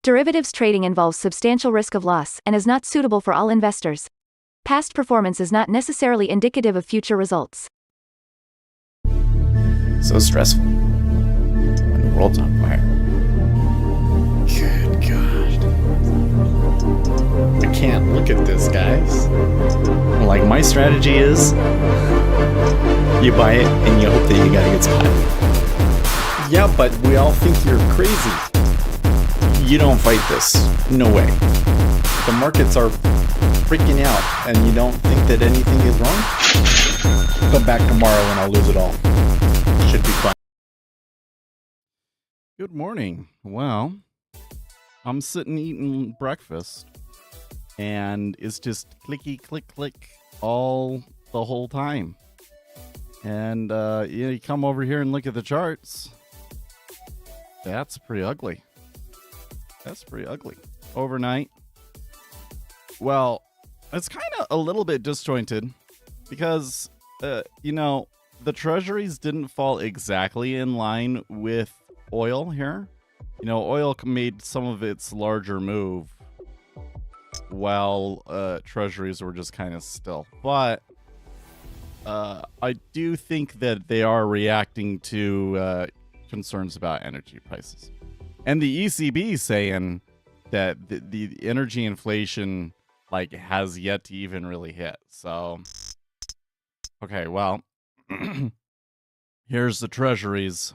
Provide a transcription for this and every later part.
Derivatives trading involves substantial risk of loss and is not suitable for all investors. Past performance is not necessarily indicative of future results. So stressful when the world's on fire. Good God. I can't look at this, guys. Like, my strategy is you buy it and you hope that you got a good spot. Yeah, but we all think you're crazy. You don't fight this. No way. The markets are freaking out and you don't think that anything is wrong? Come back tomorrow and I'll lose it all. Should be fun. Good morning. Well, I'm sitting eating breakfast and it's just clicky click click all the whole time. And you come over here and look at the charts. That's pretty ugly. That's pretty ugly. Overnight. Well, it's kind of a little bit disjointed because, the treasuries didn't fall exactly in line with oil here. Oil made some of its larger move while treasuries were just kind of still. But I do think that they are reacting to concerns about energy prices. And the ECB saying that the energy inflation has yet to even really hit. So, okay, well, here's the treasuries.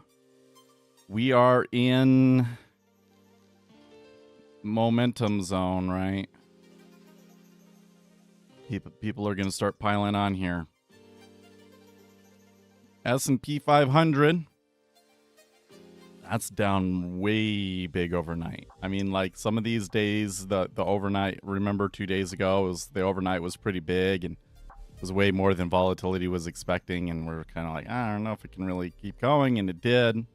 We are in momentum zone, right? People are going to start piling on here. S&P 500. That's down way big overnight. I mean, some of these days, the overnight, remember 2 days ago, the overnight was pretty big and was way more than volatility was expecting. And we're kind of like, I don't know if it can really keep going. And it did.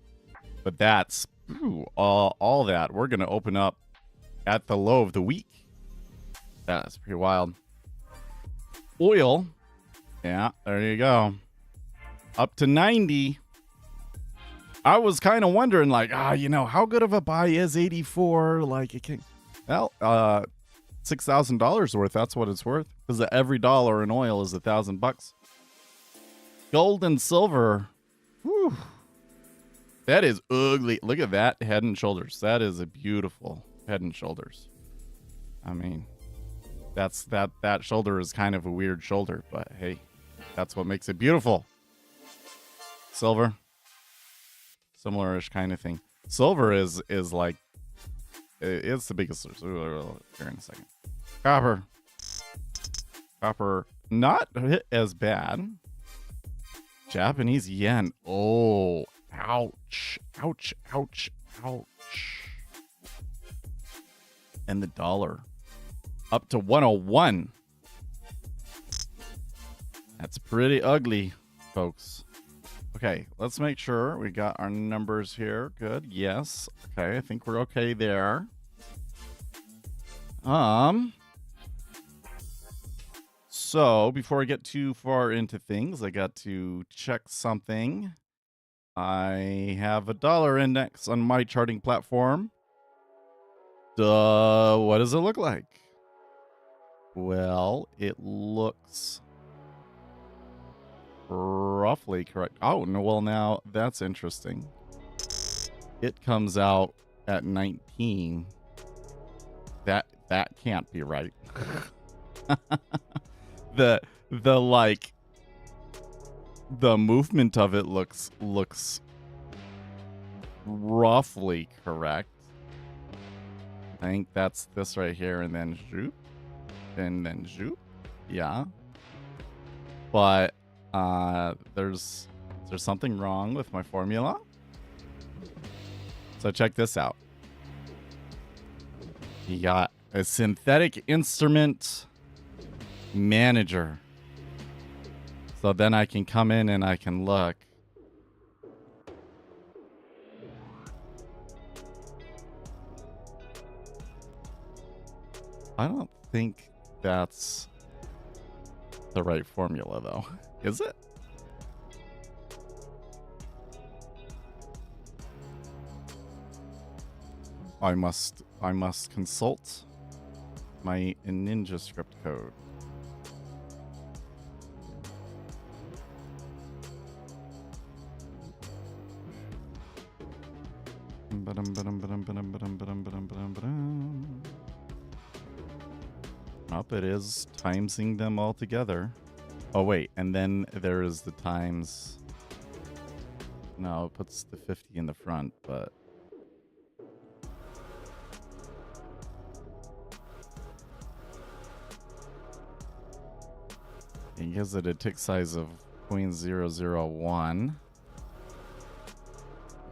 But that's all that. We're going to open up at the low of the week. That's pretty wild. Oil. Yeah, there you go. Up to 90. I was kind of wondering, how good of a buy is 84? $6,000 worth. That's what it's worth. Because every dollar in oil is $1,000. Gold and silver. Whew. That is ugly. Look at that head and shoulders. That is a beautiful head and shoulders. I mean, that shoulder is kind of a weird shoulder, but hey, that's what makes it beautiful. Silver. Similar-ish kind of thing. Silver is like, it's the biggest. Here in a second. Copper, not as bad. Japanese yen. Oh, ouch. And the dollar up to 101. That's pretty ugly, folks. Okay, let's make sure we got our numbers here. Good. Yes. Okay, I think we're okay there. So before I get too far into things, I got to check something. I have a dollar index on my charting platform. What does it look like? Well, it looks roughly correct. Oh, no, well, now that's interesting. It comes out at 19. That can't be right. The movement of it looks roughly correct. I think that's this right here, and then zoop, and then zoop. Yeah. But there's something wrong with my formula. So check this out. You got a synthetic instrument manager. So then I can come in and I can look. I don't think that's the right formula, though. Is it? I must consult my ninja script code. Up, it is timesing them all together. Oh wait, and then there is the times. No, it puts the 50 in the front, but it gives it a tick size of 0.001.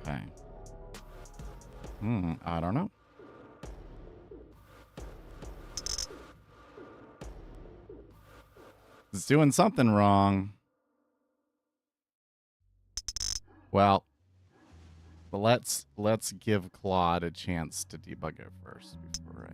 Okay. I don't know. It's doing something wrong. Well, but let's give Claude a chance to debug it first before I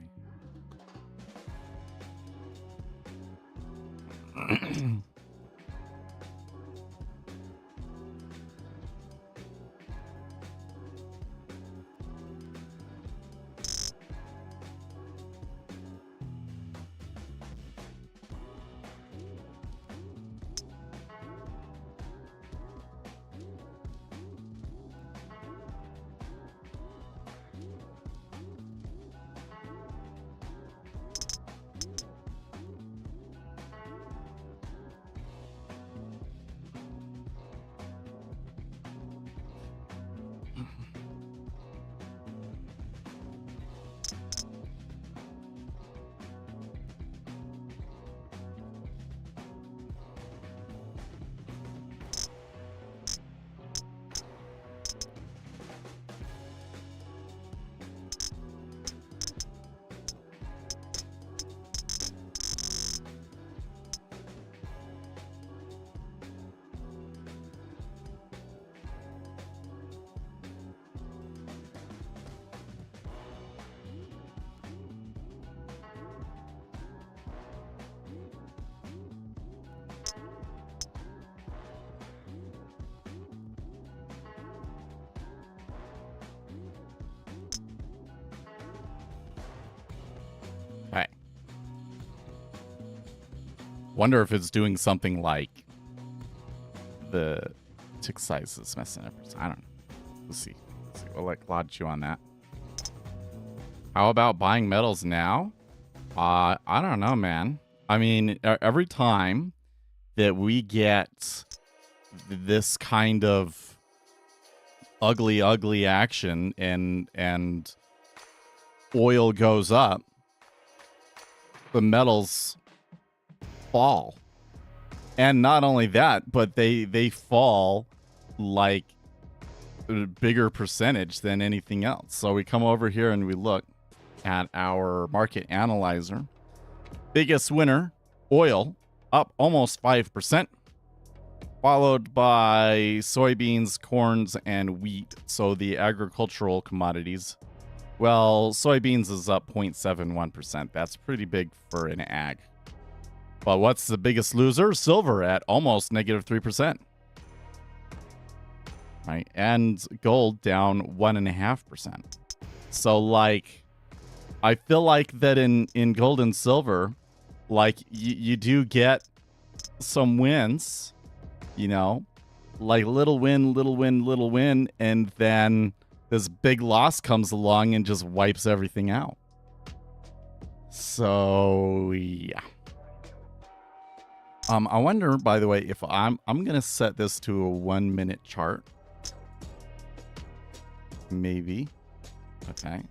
Okay. Wonder if it's doing something like the tick size is messing up. I don't know. We'll see. We'll let Claude chew on that. How about buying metals now? I don't know, man. I mean, every time that we get this kind of ugly action and oil goes up, the metals fall. And not only that, but they fall like a bigger percentage than anything else. So we come over here and we look at our market analyzer. Biggest winner, oil, up almost 5%, followed by soybeans, corns, and wheat. So the agricultural commodities. Well, soybeans is up 0.71%. That's pretty big for an ag. But what's the biggest loser? Silver at almost -3%. Right? And gold down 1.5%. So, like, I feel like that in gold and silver, like, you do get some wins, you know? Like, little win, and then this big loss comes along and just wipes everything out. So, yeah. I wonder, by the way, if I'm gonna set this to a 1-minute chart. Maybe. Okay.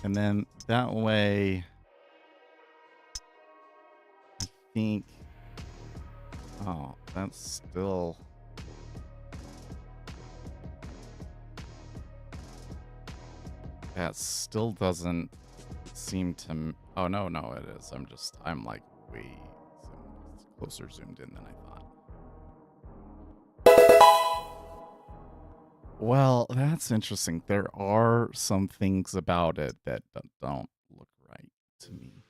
And then that way, I think. Oh, that's still. That still doesn't seem to. Oh, no, it is. I'm like way closer zoomed in than I thought. Well, that's interesting. There are some things about it that don't look right to me.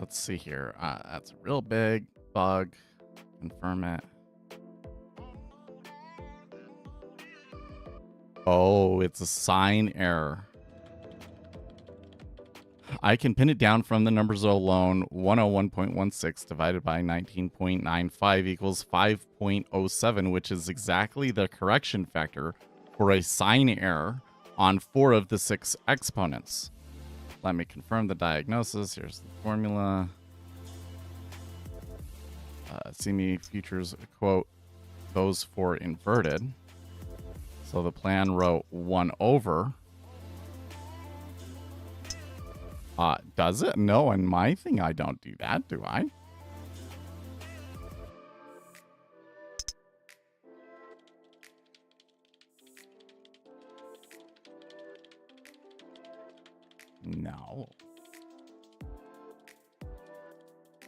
let's see here. That's a real big bug. Confirm it. Oh, it's a sign error. I can pin it down from the numbers alone. 101.16 divided by 19.95 equals 5.07, which is exactly the correction factor for a sign error on 4 of the 6 exponents. Let me confirm the diagnosis. Here's the formula. CME futures quote those for inverted. So the plan wrote 1 over. Does it? No, in my thing I don't do that, do I? No.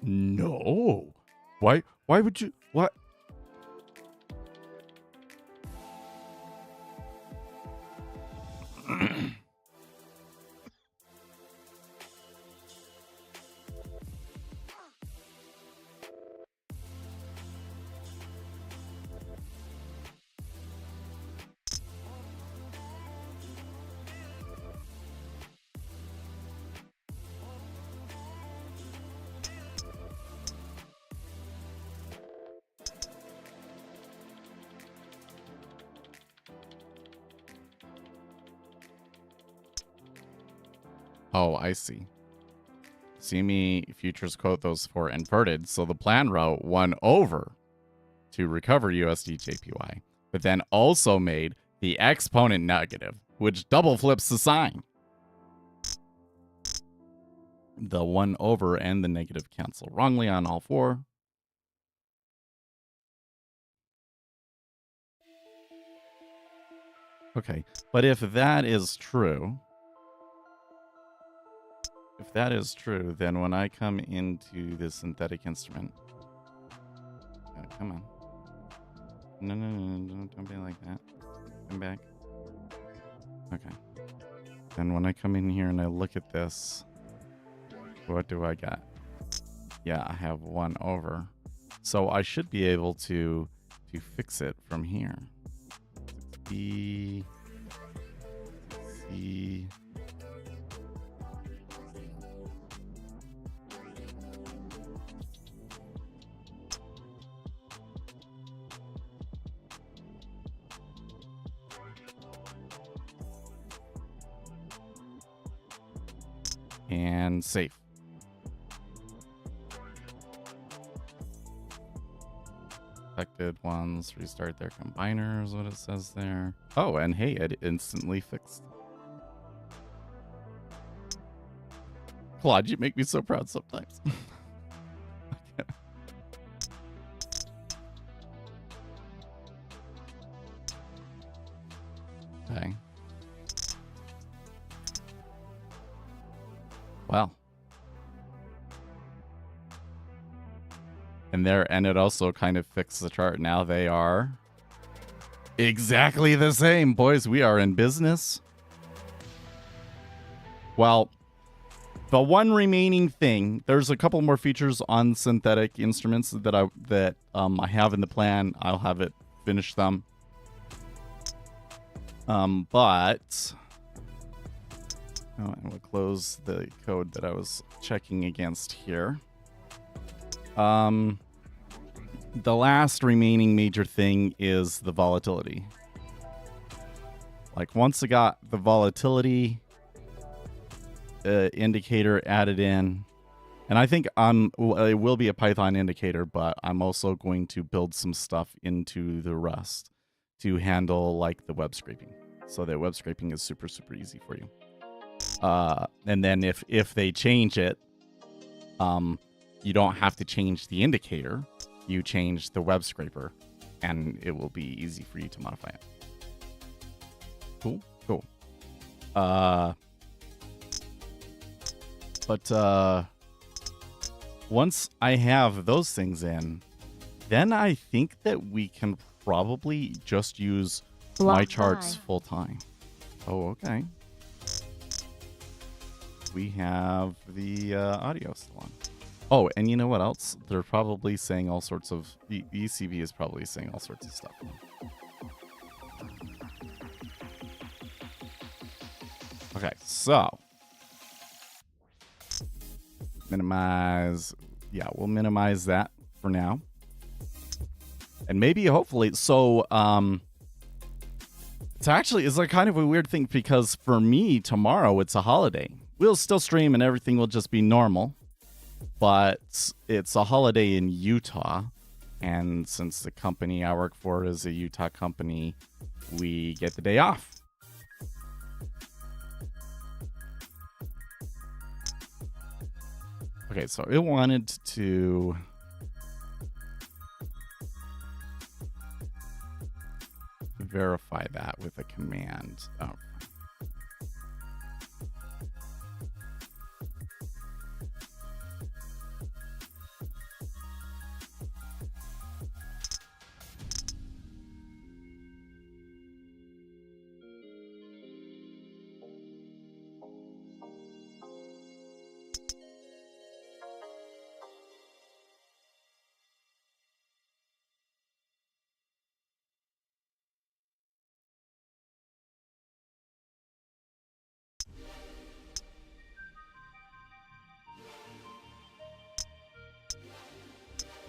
No. Why would you? What? Oh, I see. CME futures quote those for inverted, so the plan wrote 1 over to recover USD JPY, but then also made the exponent negative, which double flips the sign. The 1 over and the negative cancel wrongly on all 4. Okay, but if that is true, then when I come into the synthetic instrument, come on. No, don't be like that. Come back. Okay. And when I come in here and I look at this, what do I got? Yeah, I have 1 over. So I should be able to fix it from here. B, C, and save. Affected ones restart their combiner is what it says there. Oh, and hey, it instantly fixed. Claude, you make me so proud sometimes. Okay. Well. And it also kind of fixed the chart. Now they are exactly the same. Boys, we are in business. Well, the one remaining thing, there's a couple more features on synthetic instruments that I have in the plan. I'll have it finish them. But and we'll close the code that I was checking against here. The last remaining major thing is the volatility. Like once I got the volatility indicator added in, and I think it will be a Python indicator, but I'm also going to build some stuff into the Rust to handle like the web scraping, so that web scraping is super, super easy for you. And then if they change it, you don't have to change the indicator. You change the web scraper, and it will be easy for you to modify it. Cool. But once I have those things in, then I think that we can probably just use my charts full time. Oh, okay. We have the audio still on. Oh, and you know what else? They're probably saying all sorts of... The ECB is probably saying all sorts of stuff. Okay, so... Minimize... Yeah, we'll minimize that for now. And maybe, hopefully... So, it's like kind of a weird thing because for me, tomorrow, it's a holiday. We'll still stream and everything will just be normal. But it's a holiday in Utah. And since the company I work for is a Utah company, we get the day off. Okay, so it wanted to... verify that with a command. Oh.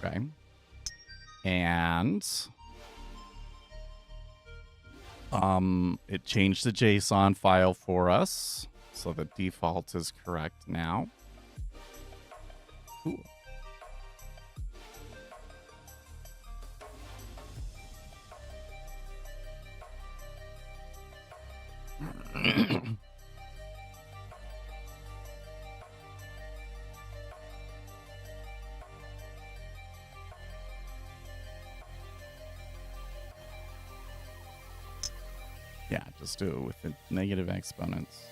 Okay. And it changed the JSON file for us. So the default is correct now. Cool. Yeah, just do it with the negative exponents.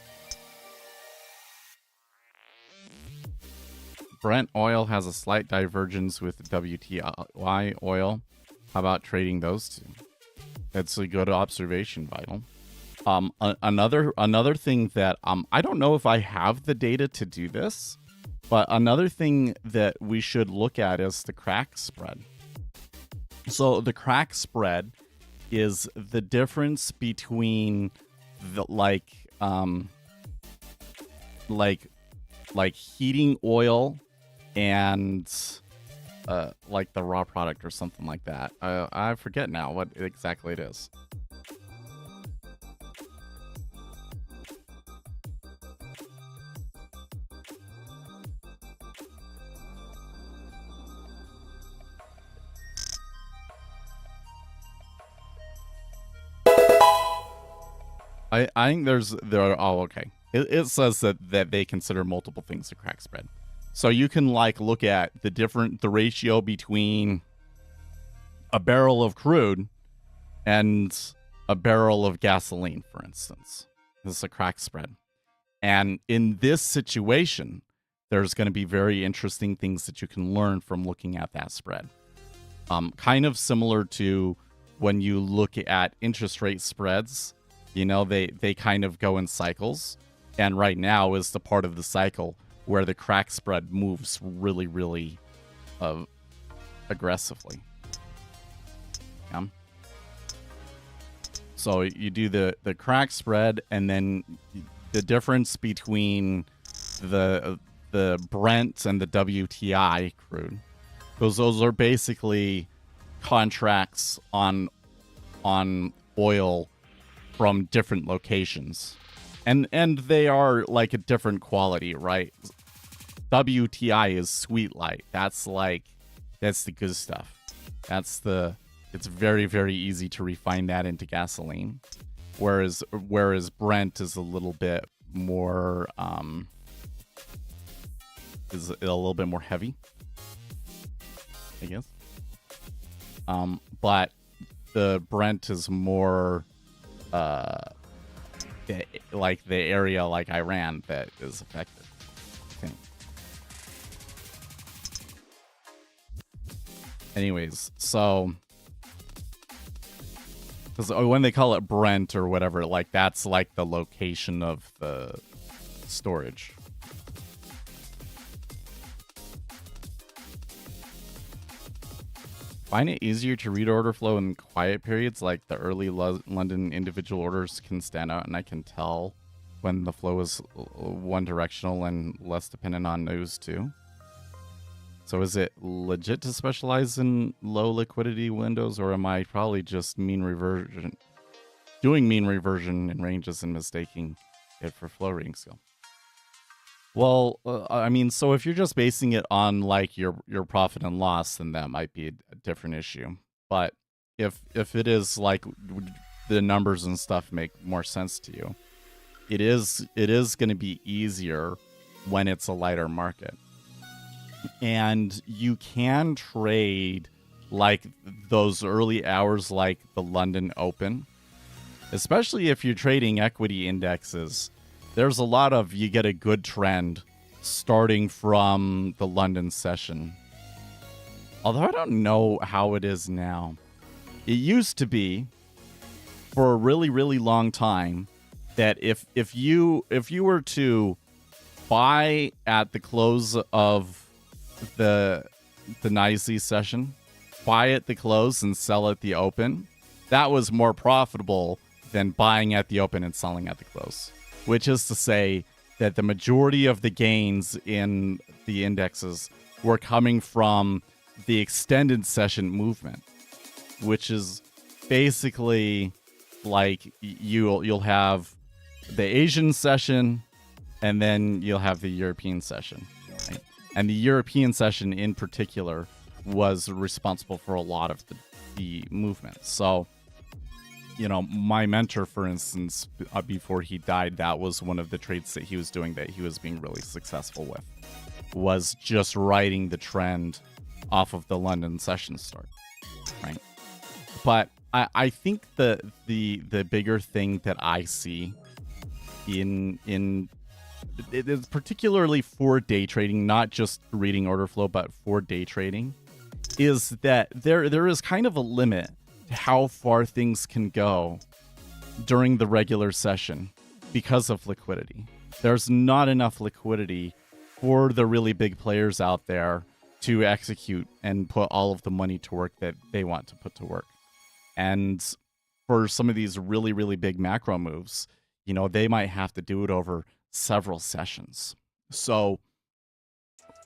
Brent oil has a slight divergence with WTI oil. How about trading those two? That's a good observation, Vital. Another thing that I don't know if I have the data to do this, but another thing that we should look at is the crack spread. So the crack spread is the difference between the like heating oil and like the raw product or something like that. I forget now what exactly it is. I think okay. It says that they consider multiple things a crack spread. So you can like look at the ratio between a barrel of crude and a barrel of gasoline, for instance. This is a crack spread. And in this situation, there's going to be very interesting things that you can learn from looking at that spread. Kind of similar to when you look at interest rate spreads. You know, they kind of go in cycles. And right now is the part of the cycle where the crack spread moves really, really aggressively. Yeah. So you do the crack spread, and then the difference between the Brent and the WTI crude. Because those are basically contracts on oil from different locations. And they are like a different quality, right? WTI is sweet light. That's the good stuff. It's very, very easy to refine that into gasoline. Whereas Brent is a little bit more heavy, I guess. But the Brent is more like the area like Iran that is affected, I think. Anyways, so because when they call it Brent or whatever, like that's like the location of the storage. find it easier to read order flow in quiet periods, like the early London individual orders can stand out, and I can tell when the flow is one directional and less dependent on news too. So is it legit to specialize in low liquidity windows, or am I probably just doing mean reversion in ranges and mistaking it for flow reading skill? Well, I mean, so if you're just basing it on like your profit and loss, then that might be a different issue. But if it is like the numbers and stuff make more sense to you, it is going to be easier when it's a lighter market. And you can trade like those early hours, like the London Open, especially if you're trading equity indexes. There's a lot of, you get a good trend starting from the London session. Although I don't know how it is now. It used to be for a really, really long time that if you were to buy at the close of the NYSE session, buy at the close and sell at the open, that was more profitable than buying at the open and selling at the close. Which is to say that the majority of the gains in the indexes were coming from the extended session movement, which is basically like you'll have the Asian session and then you'll have the European session, right? And the European session in particular was responsible for a lot of the movement. So, you know, my mentor, for instance, before he died, that was one of the trades that he was doing that he was being really successful with, was just riding the trend off of the London session start, right? But I think the bigger thing that I see in it is particularly for day trading, not just reading order flow, but for day trading, is that there is kind of a limit to how far things can go during the regular session because of liquidity. There's not enough liquidity for the really big players out there to execute and put all of the money to work that they want to put to work. And for some of these really, really big macro moves, you know, they might have to do it over several sessions. So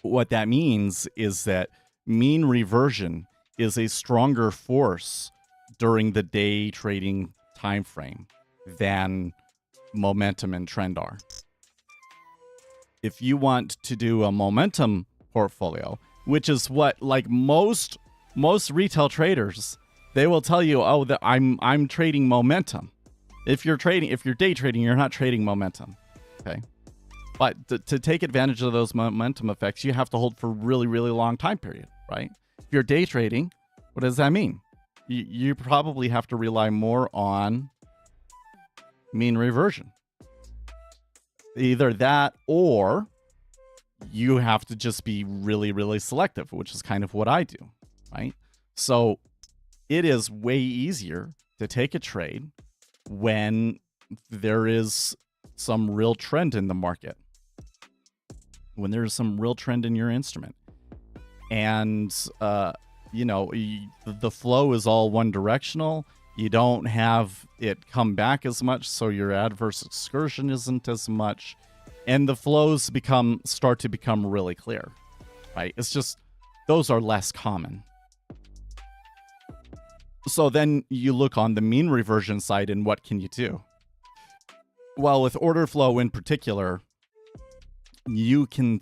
what that means is that mean reversion is a stronger force during the day trading time frame than momentum and trend are. If you want to do a momentum portfolio, which is what like most retail traders, they will tell you, oh, that I'm trading momentum. If you're day trading, you're not trading momentum. Okay. But to take advantage of those momentum effects, you have to hold for a really, really long time period, right? If you're day trading, what does that mean? You probably have to rely more on mean reversion. Either that, or you have to just be really, really selective, which is kind of what I do, right? So it is way easier to take a trade when there is some real trend in the market, when there's some real trend in your instrument. And, you know, the flow is all one directional. You don't have it come back as much, so your adverse excursion isn't as much. And the flows start to become really clear, right? It's just, those are less common. So then you look on the mean reversion side, and what can you do? Well, with order flow in particular, you can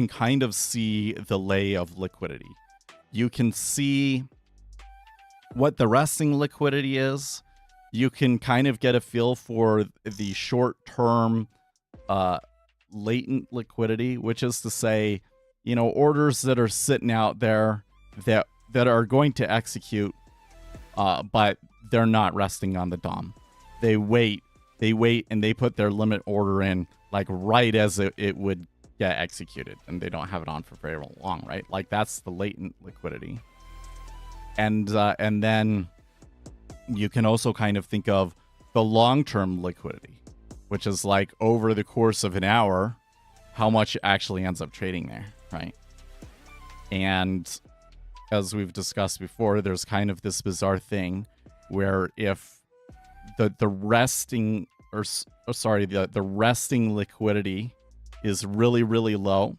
kind of see the lay of liquidity. You can see what the resting liquidity is. You can kind of get a feel for the short-term latent liquidity, which is to say, you know, orders that are sitting out there that are going to execute, but they're not resting on the DOM. They wait, and they put their limit order in like right as it would get executed, and they don't have it on for very long, right? Like that's the latent liquidity. And then you can also kind of think of the long-term liquidity, which is like over the course of an hour, how much actually ends up trading there, right? And as we've discussed before, there's kind of this bizarre thing where if the resting the resting liquidity is really, really low,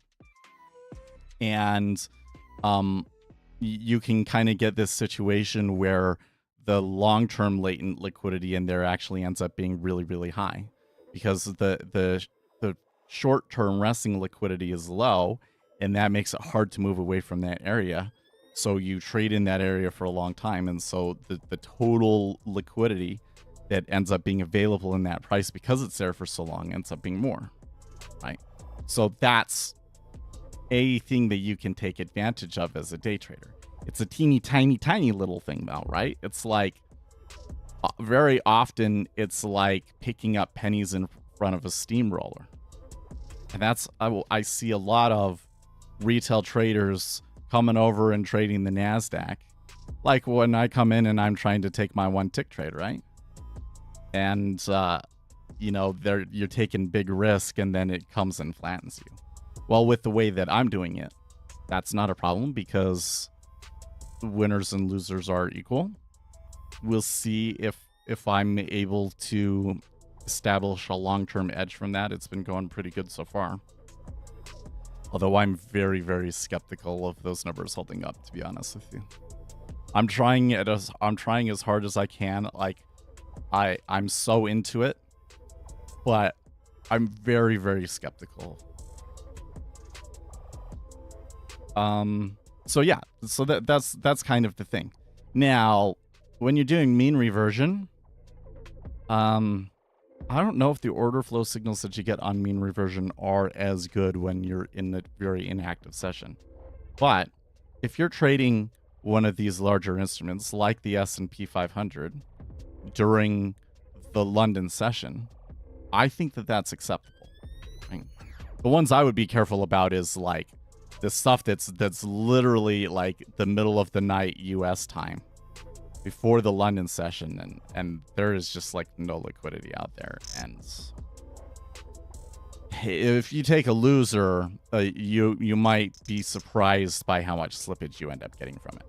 and you can kind of get this situation where the long-term latent liquidity in there actually ends up being really, really high, because the short-term resting liquidity is low, and that makes it hard to move away from that area. So you trade in that area for a long time, and so the total liquidity that ends up being available in that price, because it's there for so long, ends up being more, right? So that's a thing that you can take advantage of as a day trader. It's a teeny tiny little thing though, right? It's like very often it's like picking up pennies in front of a steamroller. And that's, I see a lot of retail traders coming over and trading the NASDAQ. Like when I come in and I'm trying to take my one tick trade, right? And, you know, you're taking big risk, and then it comes and flattens you. Well, with the way that I'm doing it, that's not a problem, because winners and losers are equal. We'll see if I'm able to establish a long-term edge from that. It's been going pretty good so far. Although I'm very, very skeptical of those numbers holding up, to be honest with you. I'm trying as hard as I can. Like, I'm so into it, but I'm very, very skeptical. So yeah, so that's kind of the thing. Now, when you're doing mean reversion, I don't know if the order flow signals that you get on mean reversion are as good when you're in a very inactive session. But if you're trading one of these larger instruments like the S&P 500 during the London session, I think that that's acceptable. Right? The ones I would be careful about is like the stuff that's literally like the middle of the night US time before the London session, and there is just like no liquidity out there. And if you take a loser, you might be surprised by how much slippage you end up getting from it.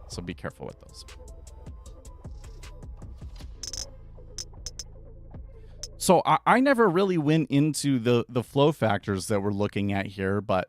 So be careful with those. So I never really went into the flow factors that we're looking at here, but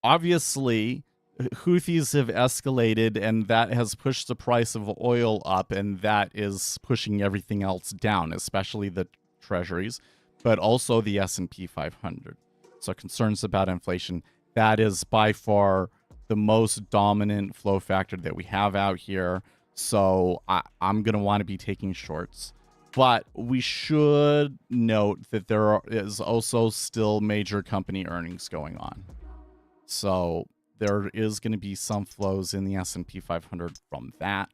obviously Houthis have escalated, and that has pushed the price of oil up, and that is pushing everything else down, especially the treasuries, but also the S&P 500. So concerns about inflation, that is by far the most dominant flow factor that we have out here. So I'm going to want to be taking shorts. But we should note that there is also still major company earnings going on. So there is going to be some flows in the S&P 500 from that.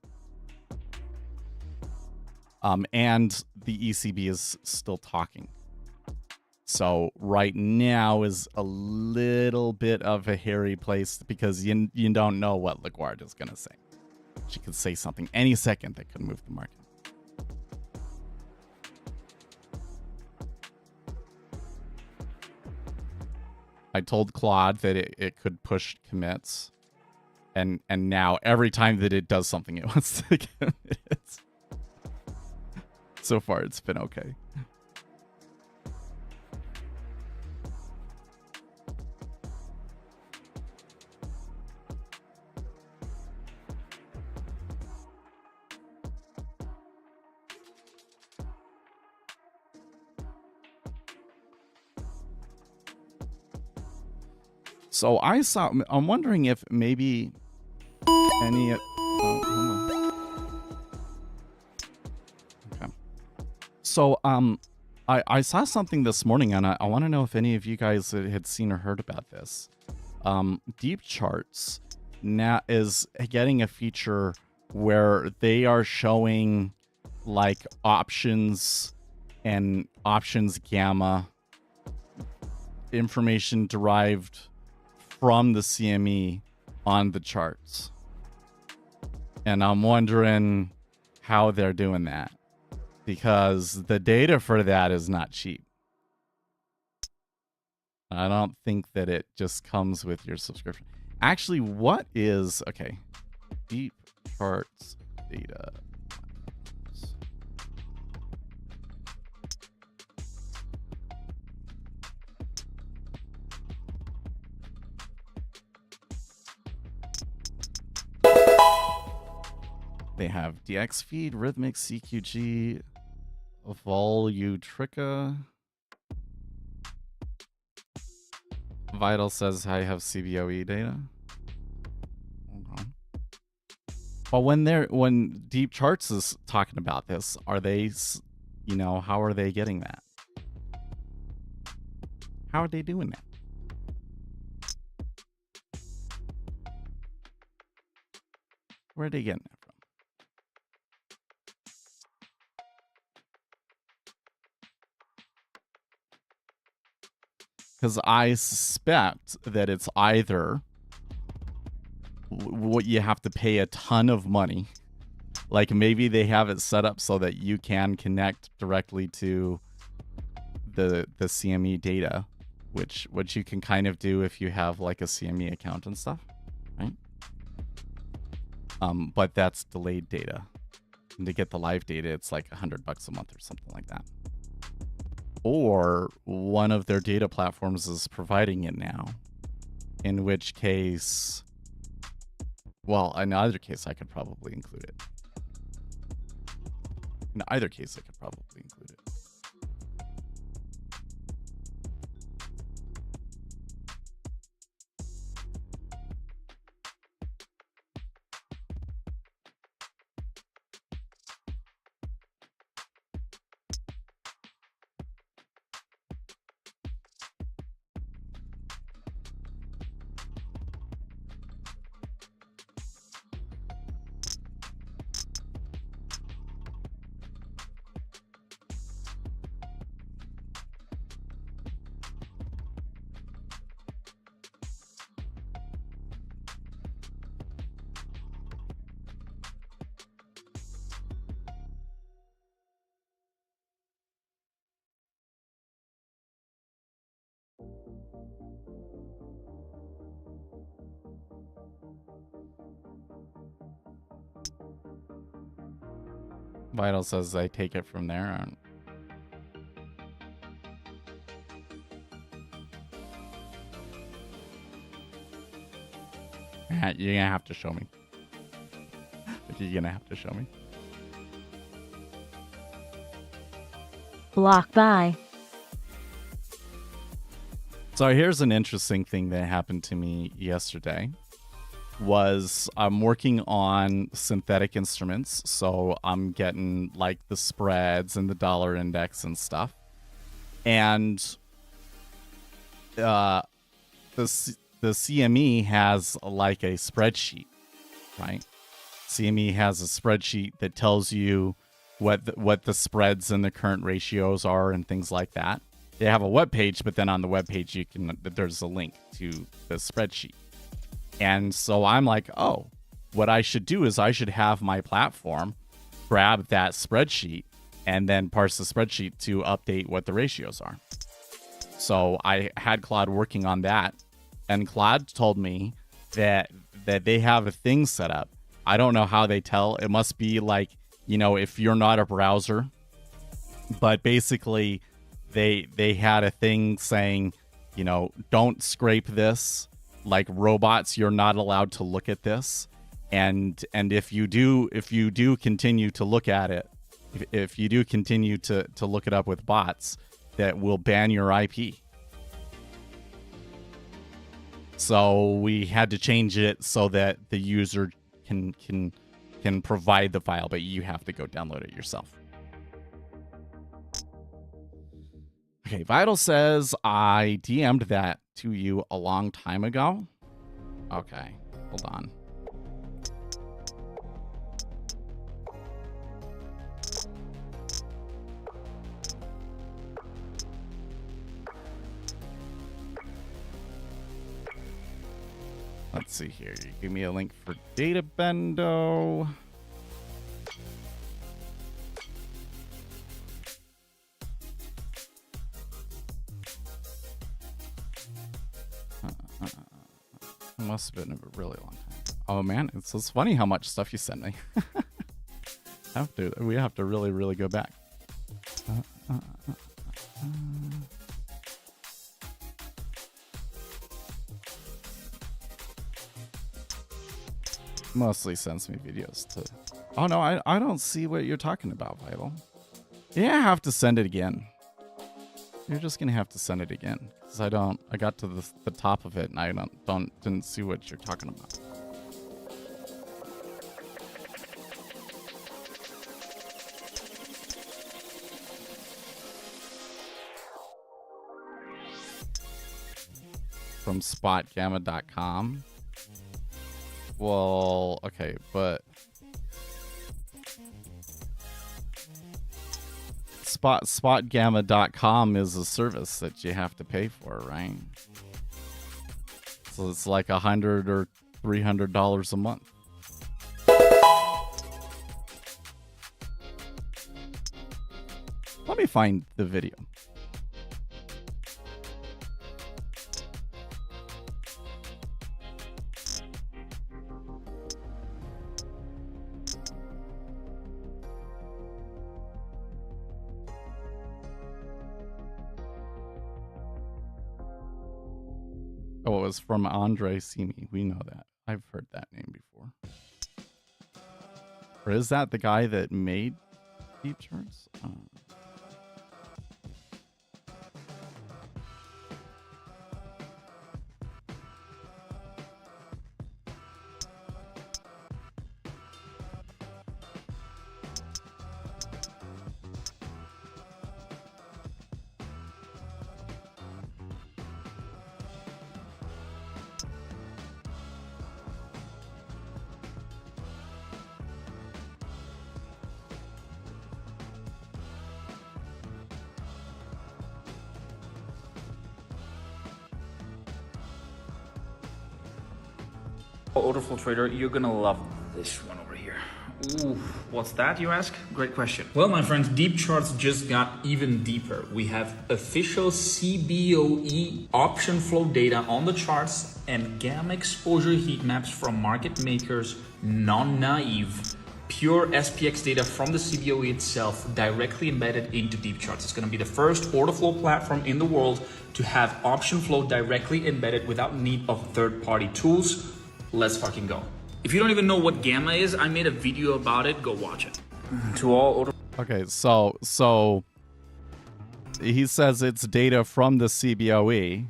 And the ECB is still talking. So right now is a little bit of a hairy place, because you don't know what Lagarde is going to say. She could say something any second that could move the market. I told Claude that it could push commits, and now every time that it does something, it wants to commit. So far, it's been okay. So I'm wondering if maybe any, hold on. Okay. So, I saw something this morning, and I want to know if any of you guys had seen or heard about this. Deep Charts now is getting a feature where they are showing like options and options gamma information derived from the CME on the charts. And I'm wondering how they're doing that, because the data for that is not cheap. I don't think that it just comes with your subscription. Actually, what is... Okay. Deep charts data. They have DX feed, Rhythmic, CQG, Volutrica. Vital says I have CBOE data. Okay. But when Deep Charts is talking about this, are they, you know, how are they getting that? How are they doing that? Where are they getting that from? Because I suspect that it's either what you have to pay a ton of money. Like maybe they have it set up so that you can connect directly to the CME data, which you can kind of do if you have like a CME account and stuff, right? But that's delayed data. And to get the live data, it's like $100 a month or something like that. Or one of their data platforms is providing it now, in which case, well, in either case, I could probably include it. In either case, I could probably include it. Vital says I take it from there. You're gonna have to show me. You're gonna have to show me. Block by. So here's an interesting thing that happened to me yesterday. Was I'm working on synthetic instruments, so I'm getting like the spreads and the dollar index and stuff. And the CME has like a spreadsheet, right? CME has a spreadsheet that tells you what the spreads and the current ratios are and things like that. They have a web page, but then on the web page there's a link to the spreadsheet. And so I'm like, oh, what I should do is I should have my platform grab that spreadsheet and then parse the spreadsheet to update what the ratios are. So I had Claude working on that, and Claude told me that they have a thing set up. I don't know how they tell. It must be like, you know, if you're not a browser, but basically they had a thing saying, you know, don't scrape this. Like robots, you're not allowed to look at this, and if you do continue to look at it, if you do continue to look it up with bots, that will ban your IP. So we had to change it so that the user can provide the file, but you have to go download it yourself. Okay, Vital says I DM'd that to you a long time ago. Okay, hold on. Let's see here. You give me a link for Data Bendo. It must have been a really long time. Oh man, it's funny how much stuff you sent me. We have to really, really go back. Mostly sends me videos to. Oh no, I don't see what you're talking about, Vital. Yeah, I have to send it again. You're just gonna have to send it again because I got to the top of it and I didn't see what you're talking about. From spotgamma.com. Well, okay, but spotgamma.com is a service that you have to pay for, right? So it's like $100 or $300 a month. Let me find the video. Oh, it was from Andre Simi. We know that. I've heard that name before. Or is that the guy that made Deep Charts? Order flow trader, you're gonna love this one over here. Ooh, what's that, you ask? Great question. Well, my friends, deep charts just got even deeper. We have official CBOE option flow data on the charts and gamma exposure heat maps from market makers, non-naive, pure SPX data from the CBOE itself directly embedded into deep charts. It's gonna be the first order flow platform in the world to have option flow directly embedded without need of third-party tools. Let's fucking go. If you don't even know what gamma is, I made a video about it. Go watch it. To all order. Okay, so he says it's data from the CBOE,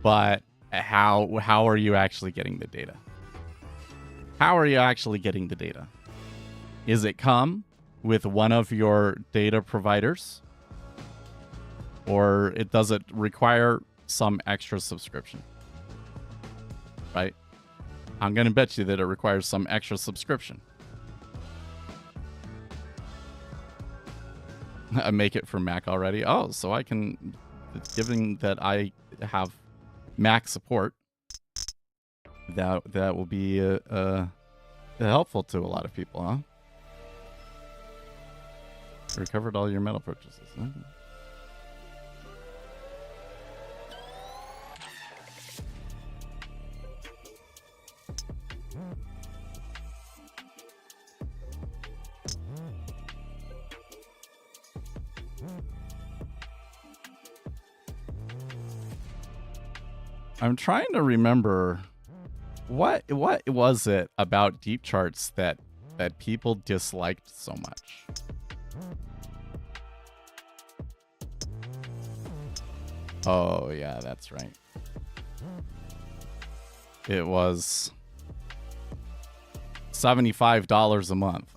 but how are you actually getting the data? How are you actually getting the data? Is it come with one of your data providers? Or does it require some extra subscription? Right? I'm going to bet you that it requires some extra subscription. I make it for Mac already. Oh, so I can, given that I have Mac support, that will be helpful to a lot of people, huh? Recovered all your metal purchases. Huh? I'm trying to remember what was it about deep charts that people disliked so much. Oh yeah, that's right. It was $75 a month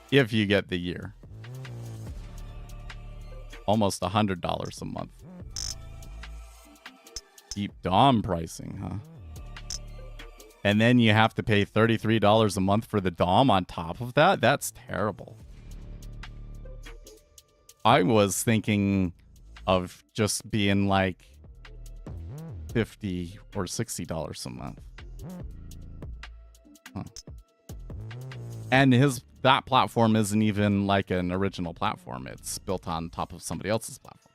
if you get the year. Almost $100 a month. Deep DOM pricing, huh? And then you have to pay $33 a month for the DOM on top of that? That's terrible. I was thinking of just being like $50 or $60 a month. Huh. And that platform isn't even like an original platform. It's built on top of somebody else's platform.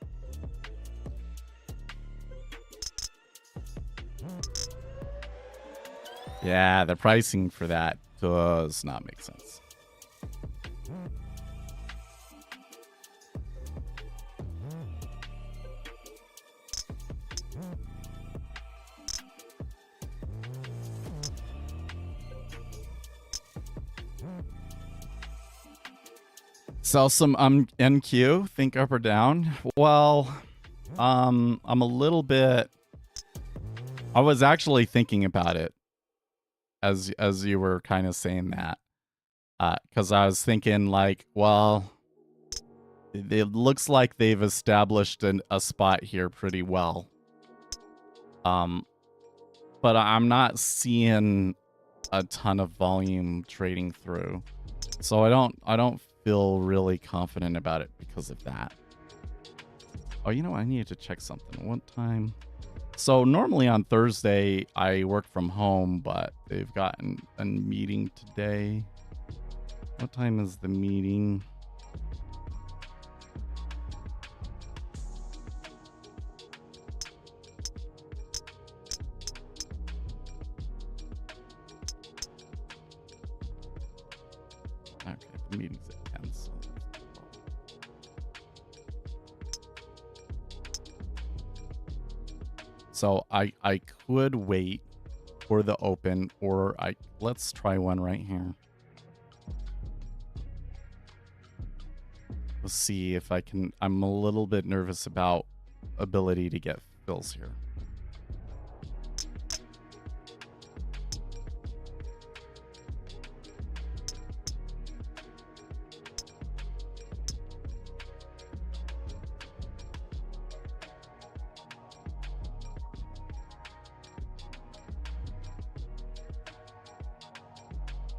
Yeah, the pricing for that does not make sense. Sell some NQ, think up or down. Well, I'm a little bit. I was actually thinking about it as you were kind of saying that, because I was thinking like, well, it looks like they've established a spot here pretty well. But I'm not seeing a ton of volume trading through, so I don't feel really confident about it because of that. Oh, you know, I needed to check something. What time? So normally on Thursday I work from home, but they've gotten a meeting today. What time is the meeting? Okay, the meeting's at 10, so so I could wait for the open, or let's try one right here. Let's see if I can. I'm a little bit nervous about ability to get fills here.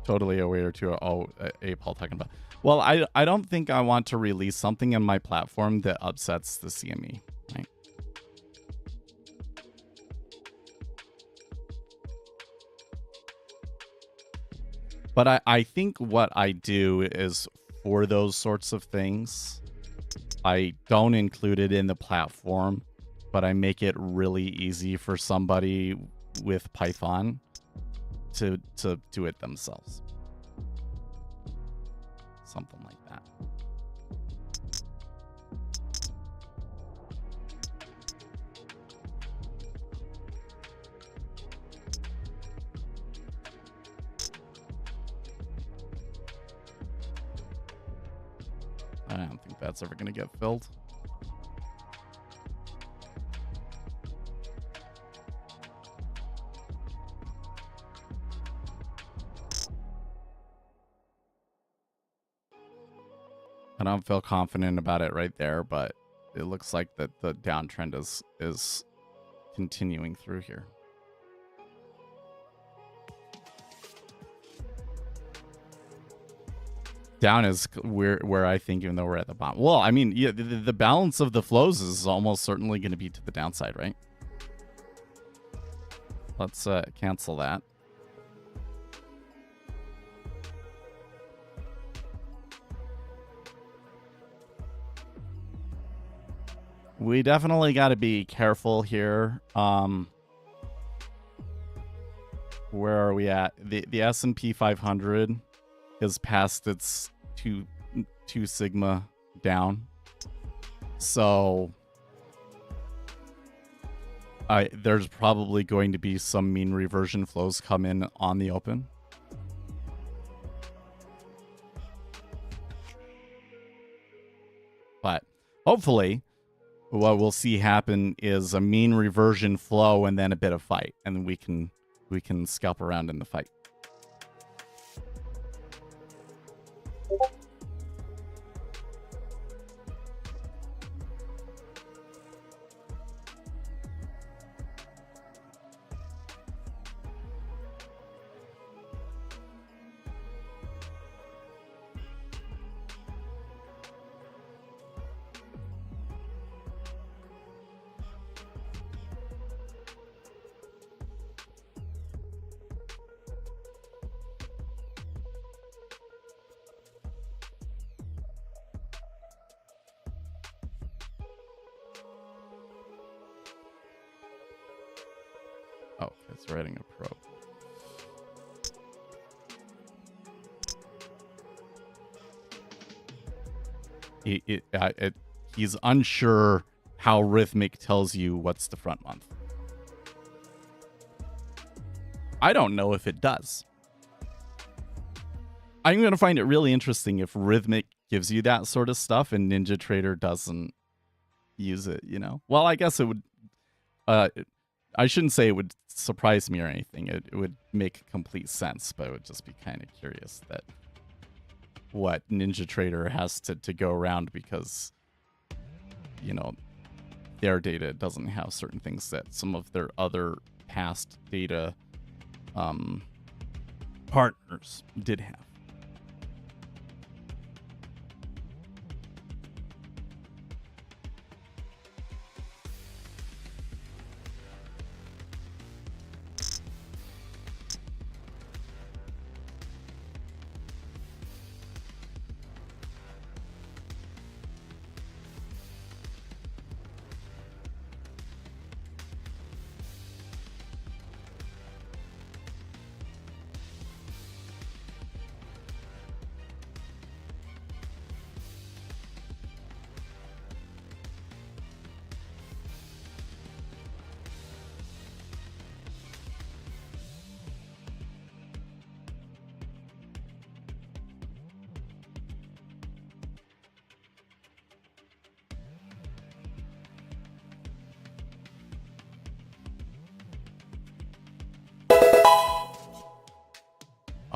Totally aware to Paul talking about. Well, I don't think I want to release something in my platform that upsets the CME, right? But I think what I do is for those sorts of things, I don't include it in the platform, but I make it really easy for somebody with Python to do it themselves. Something like that. I don't think that's ever going to get filled. I don't feel confident about it right there, but it looks like that the downtrend is continuing through here. Down is where I think, even though we're at the bottom. Well, I mean, yeah, the balance of the flows is almost certainly going to be to the downside, right? Let's cancel that. We definitely got to be careful here. Where are we at? The S&P 500 is past its two sigma down. So there's probably going to be some mean reversion flows come in on the open. But hopefully what we'll see happen is a mean reversion flow and then a bit of fight, and then we can scalp around in the fight. Oh, it's writing a probe. he's unsure how Rhythmic tells you what's the front month. I don't know if it does. I'm going to find it really interesting if Rhythmic gives you that sort of stuff and NinjaTrader doesn't use it, you know? Well, I guess it would... I shouldn't say it would surprise me or anything. It would make complete sense, but it would just be kind of curious that what NinjaTrader has to go around because, you know, their data doesn't have certain things that some of their other past data partners did have.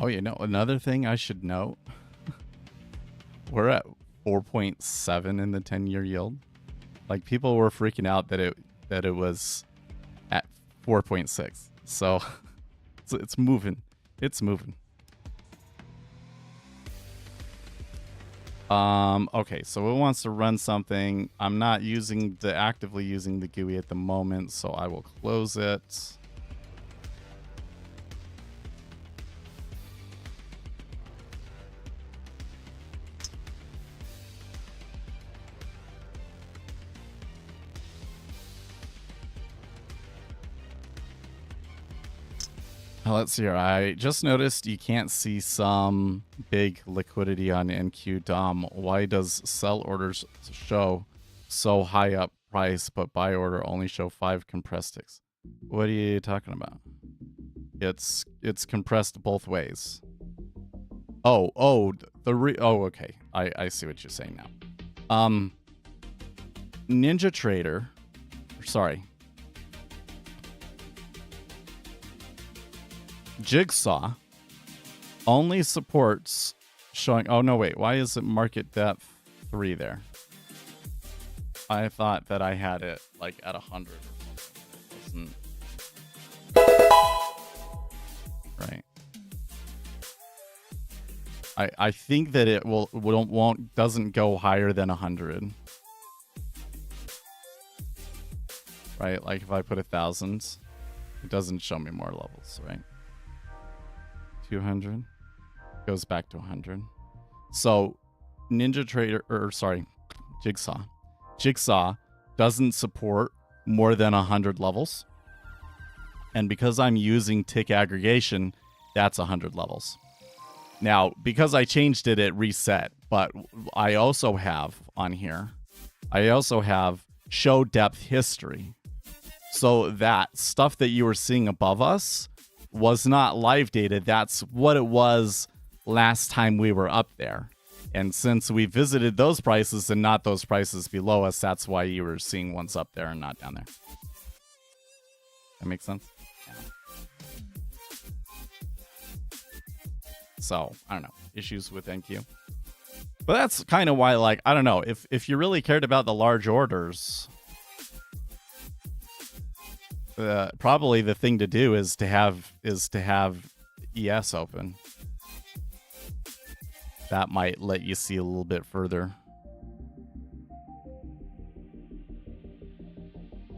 Oh, you know, another thing I should note, we're at 4.7 in the 10-year yield. Like, people were freaking out that it was at 4.6. So it's moving. It's moving. Okay, so it wants to run something. I'm not actively using the GUI at the moment, so I will close it. Let's see here. I just noticed you can't see some big liquidity on NQ DOM. Why does sell orders show so high up price, but buy order only show 5 compressed ticks? What are you talking about? It's compressed both ways. Okay. I see what you're saying now. NinjaTrader, sorry. Jigsaw only supports showing... Oh, no, wait. Why is it market depth 3 there? I thought that I had it, like, at 100 or something. Right. I think that it doesn't go higher than 100. Right? Like, if I put 1,000, it doesn't show me more levels, right? 200 goes back to 100. So Jigsaw doesn't support more than 100 levels. And because I'm using tick aggregation, that's 100 levels. Now, because I changed it, it reset. But I also have on here, show depth history. So that stuff that you were seeing above us was not live data. That's what it was last time we were up there. And since we visited those prices and not those prices below us, that's why you were seeing ones up there and not down there. That makes sense? Yeah. So, I don't know. Issues with NQ. But that's kind of why, like, I don't know. If you really cared about the large orders... probably the thing to do is to have ES open. That might let you see a little bit further.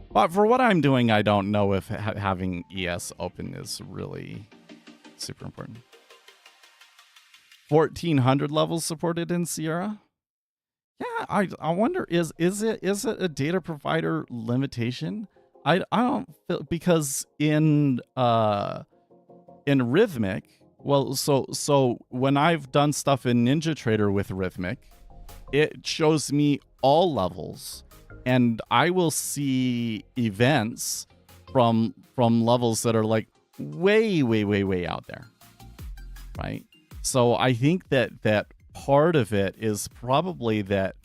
But for what I'm doing, I don't know if having ES open is really super important. 1,400 levels supported in Sierra. Yeah, I wonder is it a data provider limitation? I don't feel, because in Rhythmic, well, so when I've done stuff in NinjaTrader with Rhythmic, it shows me all levels, and I will see events from levels that are like way out there, right? So I think that part of it is probably that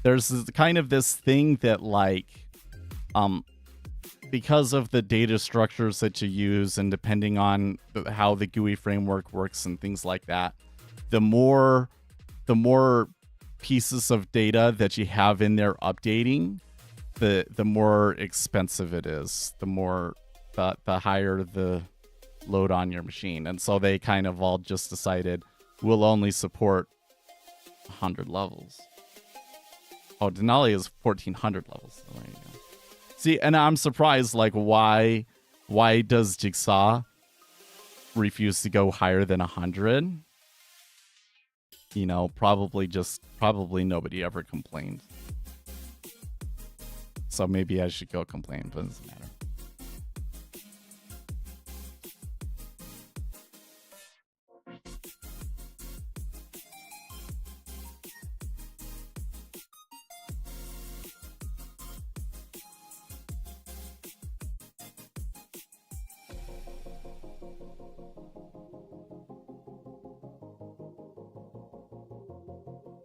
there's kind of this thing that like because of the data structures that you use and depending on how the GUI framework works and things like that, the more pieces of data that you have in there updating, the more expensive it is, the higher the load on your machine. And so they kind of all just decided we'll only support 100 levels. Oh, Denali is 1400 levels. So there you go. See, and I'm surprised, like, why does Jigsaw refuse to go higher than 100? You know, probably nobody ever complained. So maybe I should go complain, but it doesn't matter.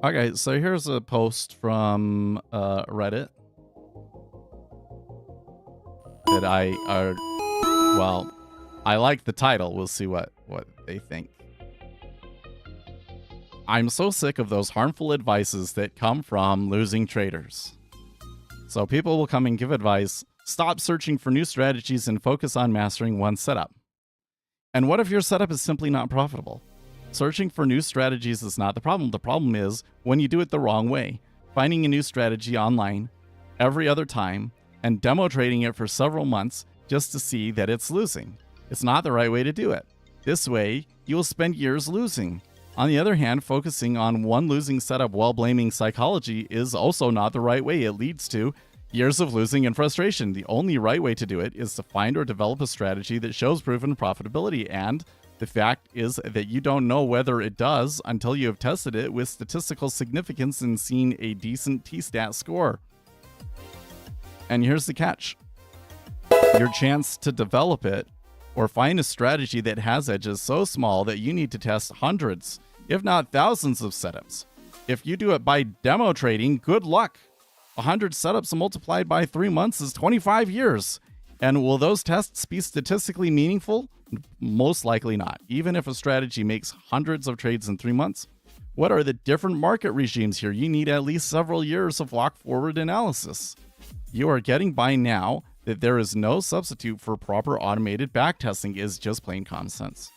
Okay, so here's a post from Reddit that I like the title. We'll see what they think. I'm so sick of those harmful advices that come from losing traders. So people will come and give advice. Stop searching for new strategies and focus on mastering one setup. And what if your setup is simply not profitable? Searching for new strategies is not the problem. The problem is when you do it the wrong way. Finding a new strategy online every other time and demo trading it for several months just to see that it's losing. It's not the right way to do it. This way, you will spend years losing. On the other hand, focusing on one losing setup while blaming psychology is also not the right way. It leads to years of losing and frustration. The only right way to do it is to find or develop a strategy that shows proven profitability, and the fact is that you don't know whether it does until you have tested it with statistical significance and seen a decent T-stat score. And here's the catch. Your chance to develop it or find a strategy that has edges so small that you need to test hundreds, if not thousands of setups. If you do it by demo trading, good luck. 100 setups multiplied by 3 months is 25 years. And will those tests be statistically meaningful? Most likely not. Even if a strategy makes hundreds of trades in 3 months, what are the different market regimes here? You need at least several years of lock-forward analysis. You are getting by now that there is no substitute for proper automated backtesting is just plain common sense.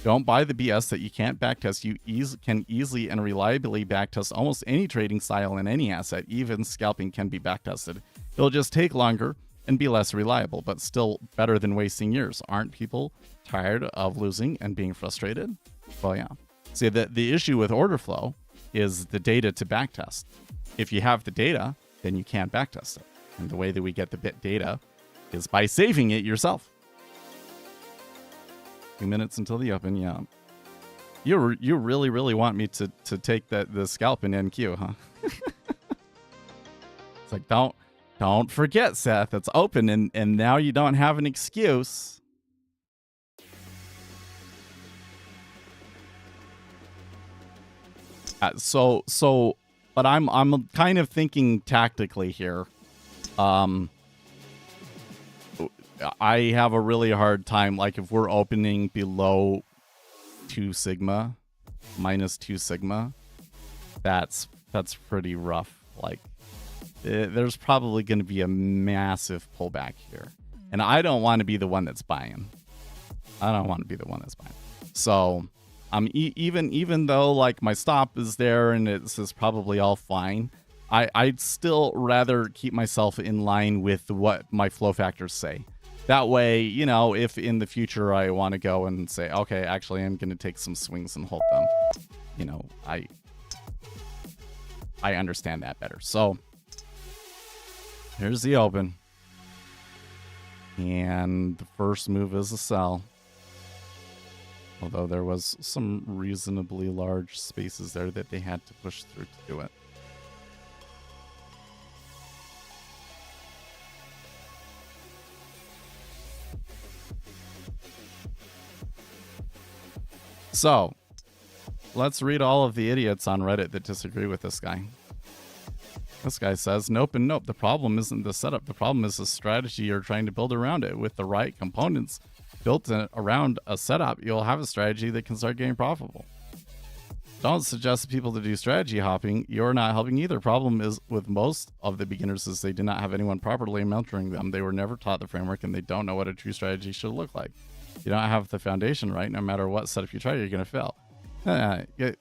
Don't buy the BS that you can't backtest. You can easily and reliably backtest almost any trading style in any asset. Even scalping can be backtested. It'll just take longer and be less reliable, but still better than wasting years. Aren't people tired of losing and being frustrated? Well, yeah. See, the issue with order flow is the data to backtest. If you have the data, then you can't backtest it. And the way that we get the bit data is by saving it yourself. 2 minutes until the open, yeah. You really want me to take the scalp in NQ, huh? It's like, don't forget, Seth, it's open and now you don't have an excuse. But I'm kind of thinking tactically here. I have a really hard time, like if we're opening below 2 sigma, minus 2 sigma, that's pretty rough. Like there's probably going to be a massive pullback here. And I don't want to be the one that's buying. So even though like my stop is there and it's probably all fine, I'd still rather keep myself in line with what my flow factors say. That way, you know, if in the future I want to go and say, okay, actually I'm going to take some swings and hold them, you know, I understand that better. So here's the open. And the first move is a sell. Although there was some reasonably large spaces there that they had to push through to do it. So, let's read all of the idiots on Reddit that disagree with this guy. This guy says, nope and nope. The problem isn't the setup. The problem is the strategy you're trying to build around it. With the right components built around a setup, you'll have a strategy that can start getting profitable. Don't suggest people to do strategy hopping. You're not helping either. Problem is with most of the beginners is they do not have anyone properly mentoring them. They were never taught the framework and they don't know what a true strategy should look like. You don't have the foundation right. No matter what setup you try, you're going to fail. I think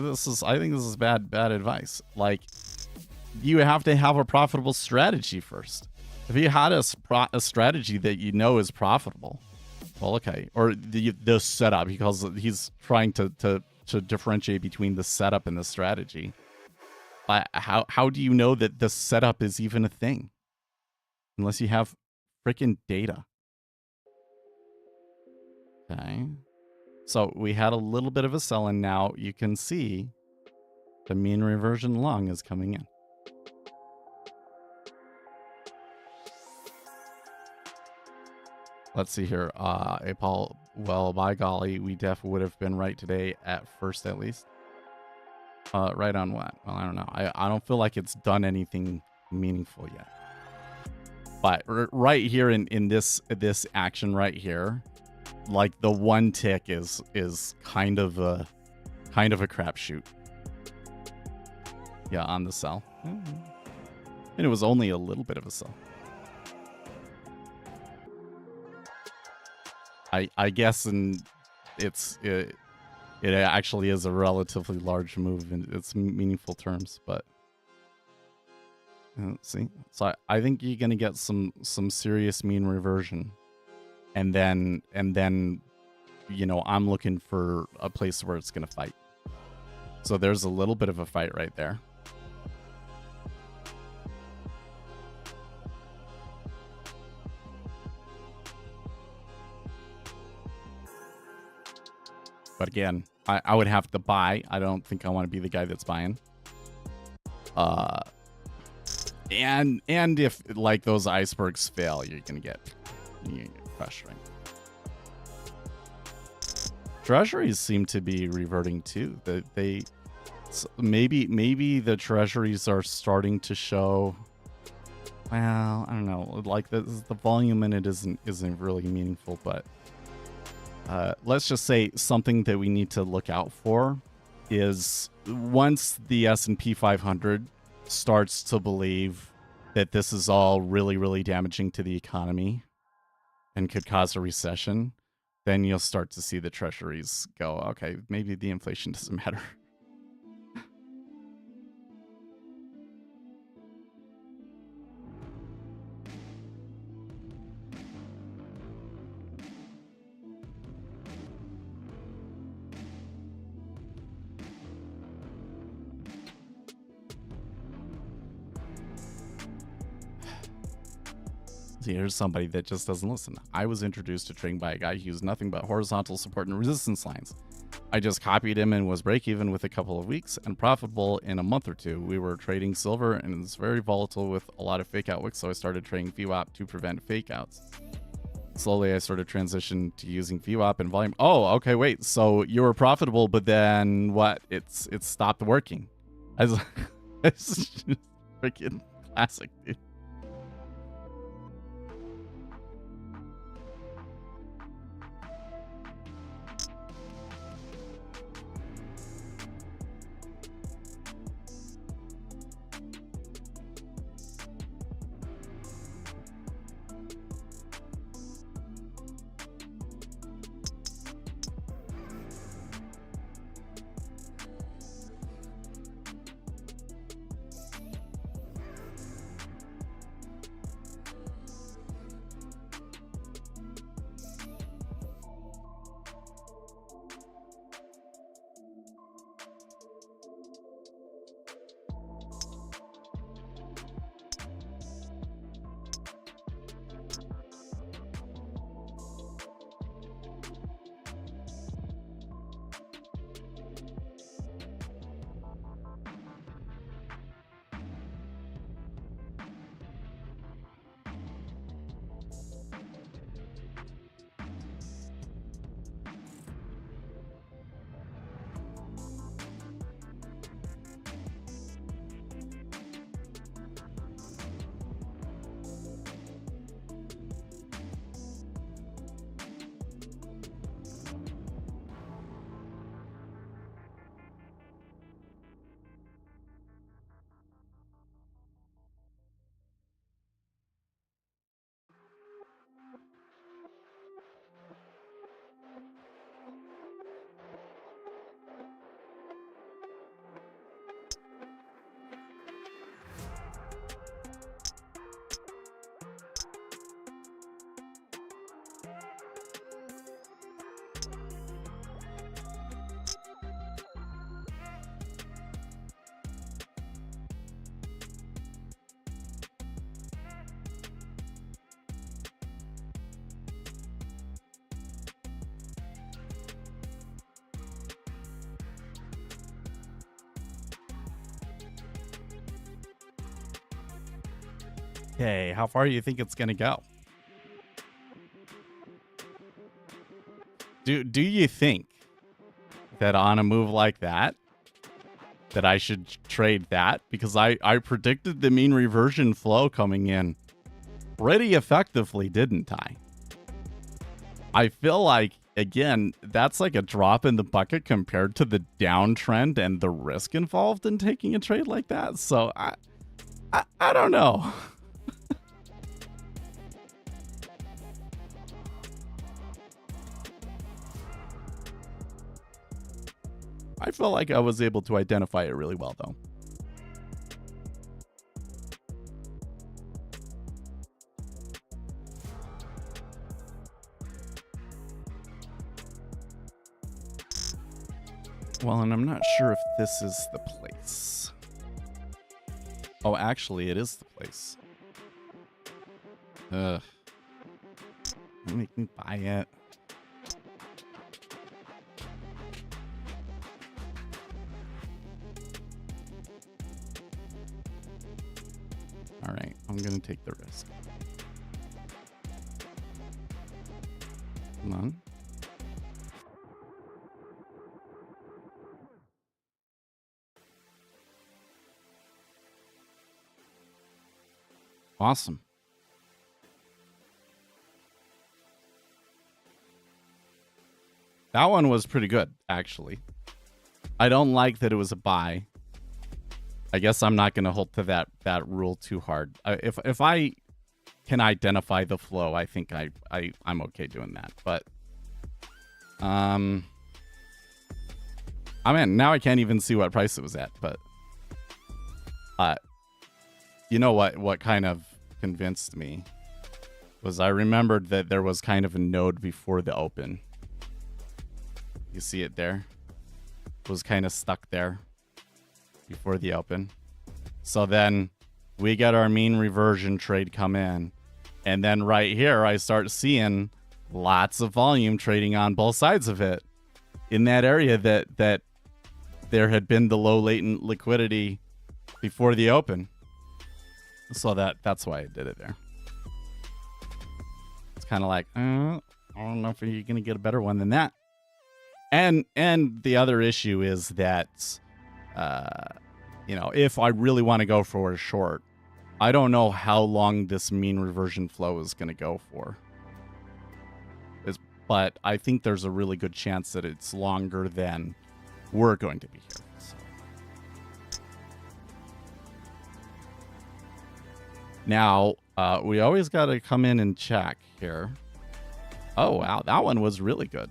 this is bad advice. Like, you have to have a profitable strategy first. If you had a strategy that you know is profitable, well, okay. Or the setup, he's trying to differentiate between the setup and the strategy. How do you know that the setup is even a thing? Unless you have freaking data. Okay. So we had a little bit of a sell, and now you can see the mean reversion long is coming in. Let's see here. Paul, well, by golly, we would have been right today at first, at least. Right on what? Well, I don't know. I don't feel like it's done anything meaningful yet. But right here in this action right here, like the one tick is kind of a crapshoot. Yeah, on the sell. And it was only a little bit of a sell. I guess it actually is a relatively large move in its meaningful terms, but let's see. So I think you're gonna get some serious mean reversion, and then you know, I'm looking for a place where it's gonna fight. So there's a little bit of a fight right there. But again, I would have to buy. I don't think I want to be the guy that's buying. And if like those icebergs fail, you're gonna get crushed, right? Treasuries seem to be reverting too. They maybe the treasuries are starting to show. Well, I don't know. Like the volume in it isn't really meaningful, but. Let's just say something that we need to look out for is once the S&P 500 starts to believe that this is all really, really damaging to the economy and could cause a recession, then you'll start to see the treasuries go, okay, maybe the inflation doesn't matter. See, here's somebody that just doesn't listen. I was introduced to trading by a guy who used nothing but horizontal support and resistance lines. I just copied him and was break even with a couple of weeks and profitable in a month or two. We were trading silver and it's very volatile with a lot of fake out wicks, so I started trading VWAP to prevent fake outs. Slowly, I sort of transitioned to using VWAP and volume. Oh, okay, wait. So you were profitable, but then what? It stopped working. It's just freaking classic, dude. Okay, how far do you think it's gonna go? Do you think that on a move like that I should trade that? Because I predicted the mean reversion flow coming in pretty effectively, didn't I? I feel like, again, that's like a drop in the bucket compared to the downtrend and the risk involved in taking a trade like that. So I don't know. I feel like I was able to identify it really well, though. Well, and I'm not sure if this is the place. Oh, actually, it is the place. Ugh. Don't make me buy it. All right, I'm going to take the risk. Come on. Awesome. That one was pretty good, actually. I don't like that it was a buy. I guess I'm not going to hold to that rule too hard. If I can identify the flow, I think I'm okay doing that. But I mean, now I can't even see what price it was at. But you know what kind of convinced me was I remembered that there was kind of a node before the open. You see it there? It was kind of stuck there before the open. So then we get our mean reversion trade come in. And then right here, I start seeing lots of volume trading on both sides of it in that area that there had been the low latent liquidity before the open. So that's why I did it there. It's kind of like, I don't know if you're going to get a better one than that. And the other issue is that, if I really want to go for a short, I don't know how long this mean reversion flow is going to go for. But I think there's a really good chance that it's longer than we're going to be here. So. Now, we always got to come in and check here. Oh, wow. That one was really good.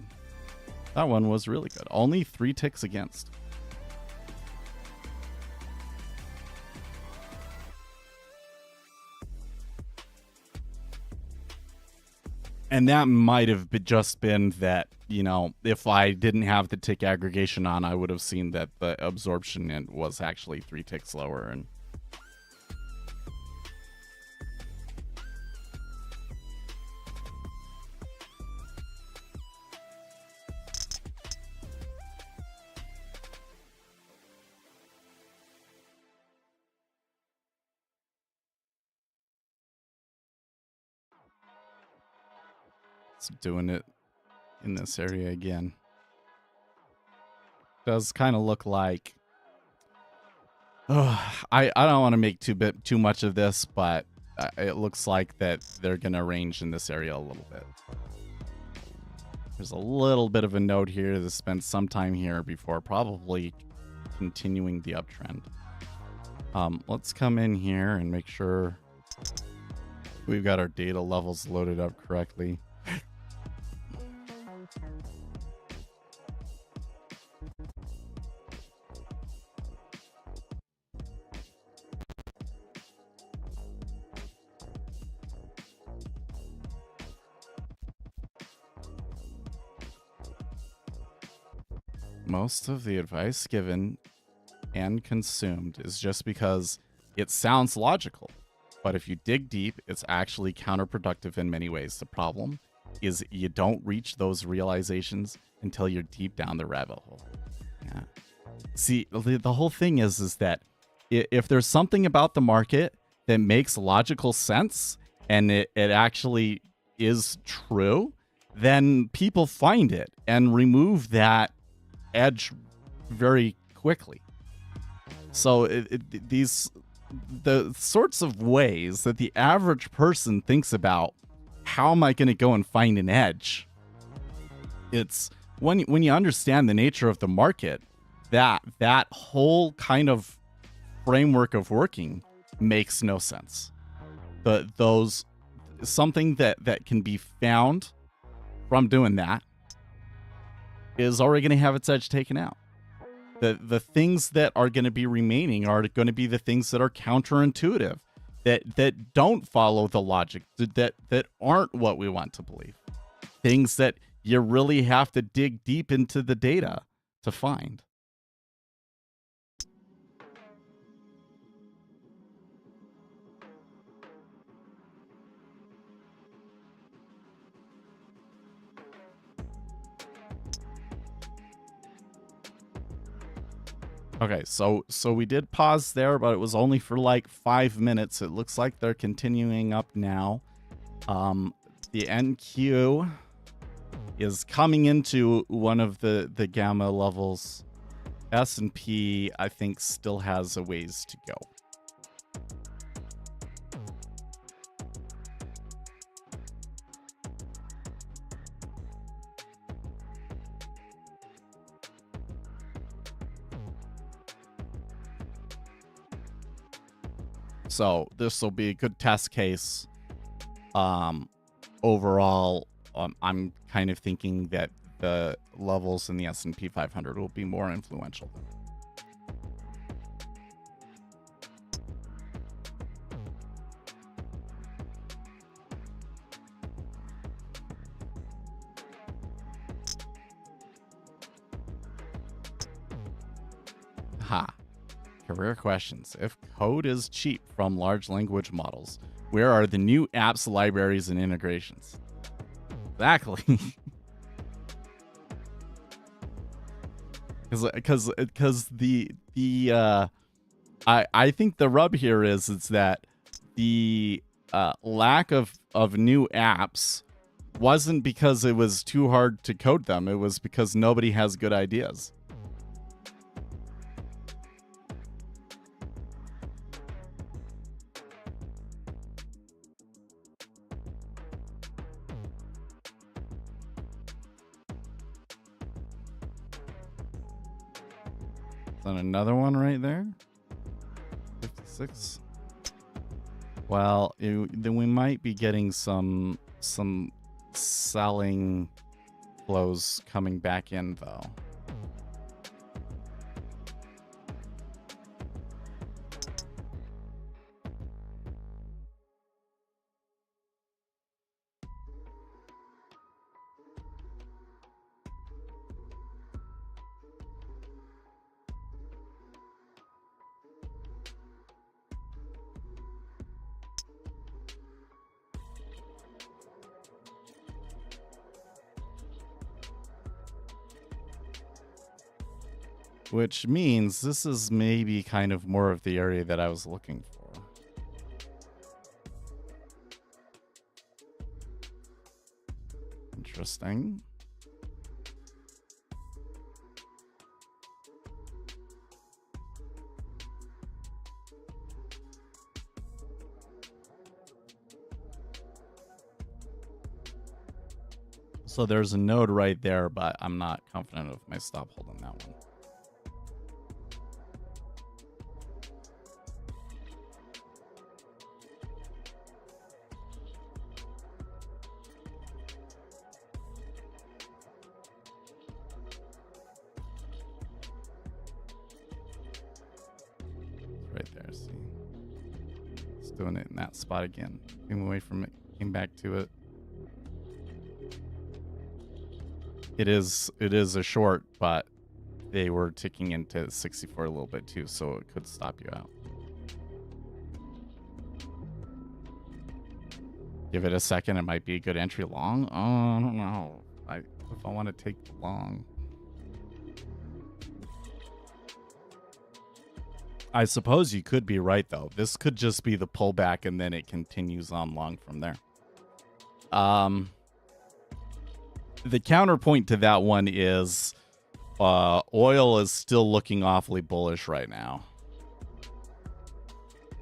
That one was really good. Only 3 ticks against. And that might have just been that, if I didn't have the tick aggregation on, I would have seen that the absorption was actually 3 ticks lower. And doing it in this area again. Does kind of look like I don't want to make too much of this, but it looks like that they're gonna range in this area a little bit. There's a little bit of a node here that spent some time here before probably continuing the uptrend. Let's come in here and make sure we've got our data levels loaded up correctly. Most of the advice given and consumed is just because it sounds logical. But if you dig deep, it's actually counterproductive in many ways. The problem is you don't reach those realizations until you're deep down the rabbit hole. Yeah. See, the whole thing is that if there's something about the market that makes logical sense and it actually is true, then people find it and remove that edge very quickly. So the sorts of ways that the average person thinks about how am I going to go and find an edge, it's when you understand the nature of the market, that whole kind of framework of working makes no sense. Those something that can be found from doing that is already going to have its edge taken out. The things that are going to be remaining are going to be the things that are counterintuitive, that don't follow the logic, that aren't what we want to believe. Things that you really have to dig deep into the data to find. Okay, so we did pause there, but it was only for like 5 minutes. It looks like they're continuing up now. The NQ is coming into one of the gamma levels. S&P, I think, still has a ways to go. So this will be a good test case. Overall, I'm kind of thinking that the levels in the S&P 500 will be more influential. Ha. Career questions. If code is cheap from large language models, where are the new apps, libraries, and integrations? Exactly. Because I think the rub here is that the lack of new apps wasn't because it was too hard to code them. It was because nobody has good ideas. On another one right there. 56. Well, then we might be getting some selling flows coming back in though. Which means this is maybe kind of more of the area that I was looking for. Interesting. So there's a node right there, but I'm not confident of my stop hold on that one. Right there, see? It's doing it in that spot again. Came away from it, came back to it. It is a short, but they were ticking into 64 a little bit too, so it could stop you out. Give it a second, it might be a good entry long. Oh, I don't know. If I want to take the long. I suppose you could be right, though. This could just be the pullback, and then it continues on long from there. The counterpoint to that one is oil is still looking awfully bullish right now.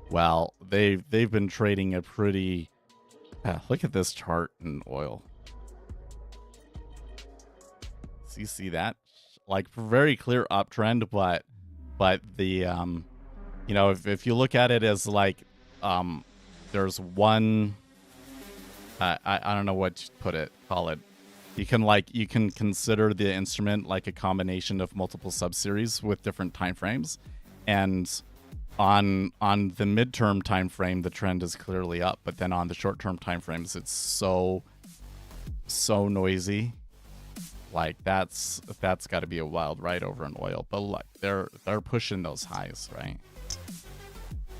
Well, they've been trading a pretty... look at this chart in oil. So you see that? Like, very clear uptrend, but the... you know, if you look at it as like, there's one, I don't know what to call it. You can consider the instrument like a combination of multiple subseries with different time frames, and on the midterm time frame, the trend is clearly up, but then on the short term time frames, it's so noisy. Like that's got to be a wild ride over in oil, but like they're pushing those highs, right?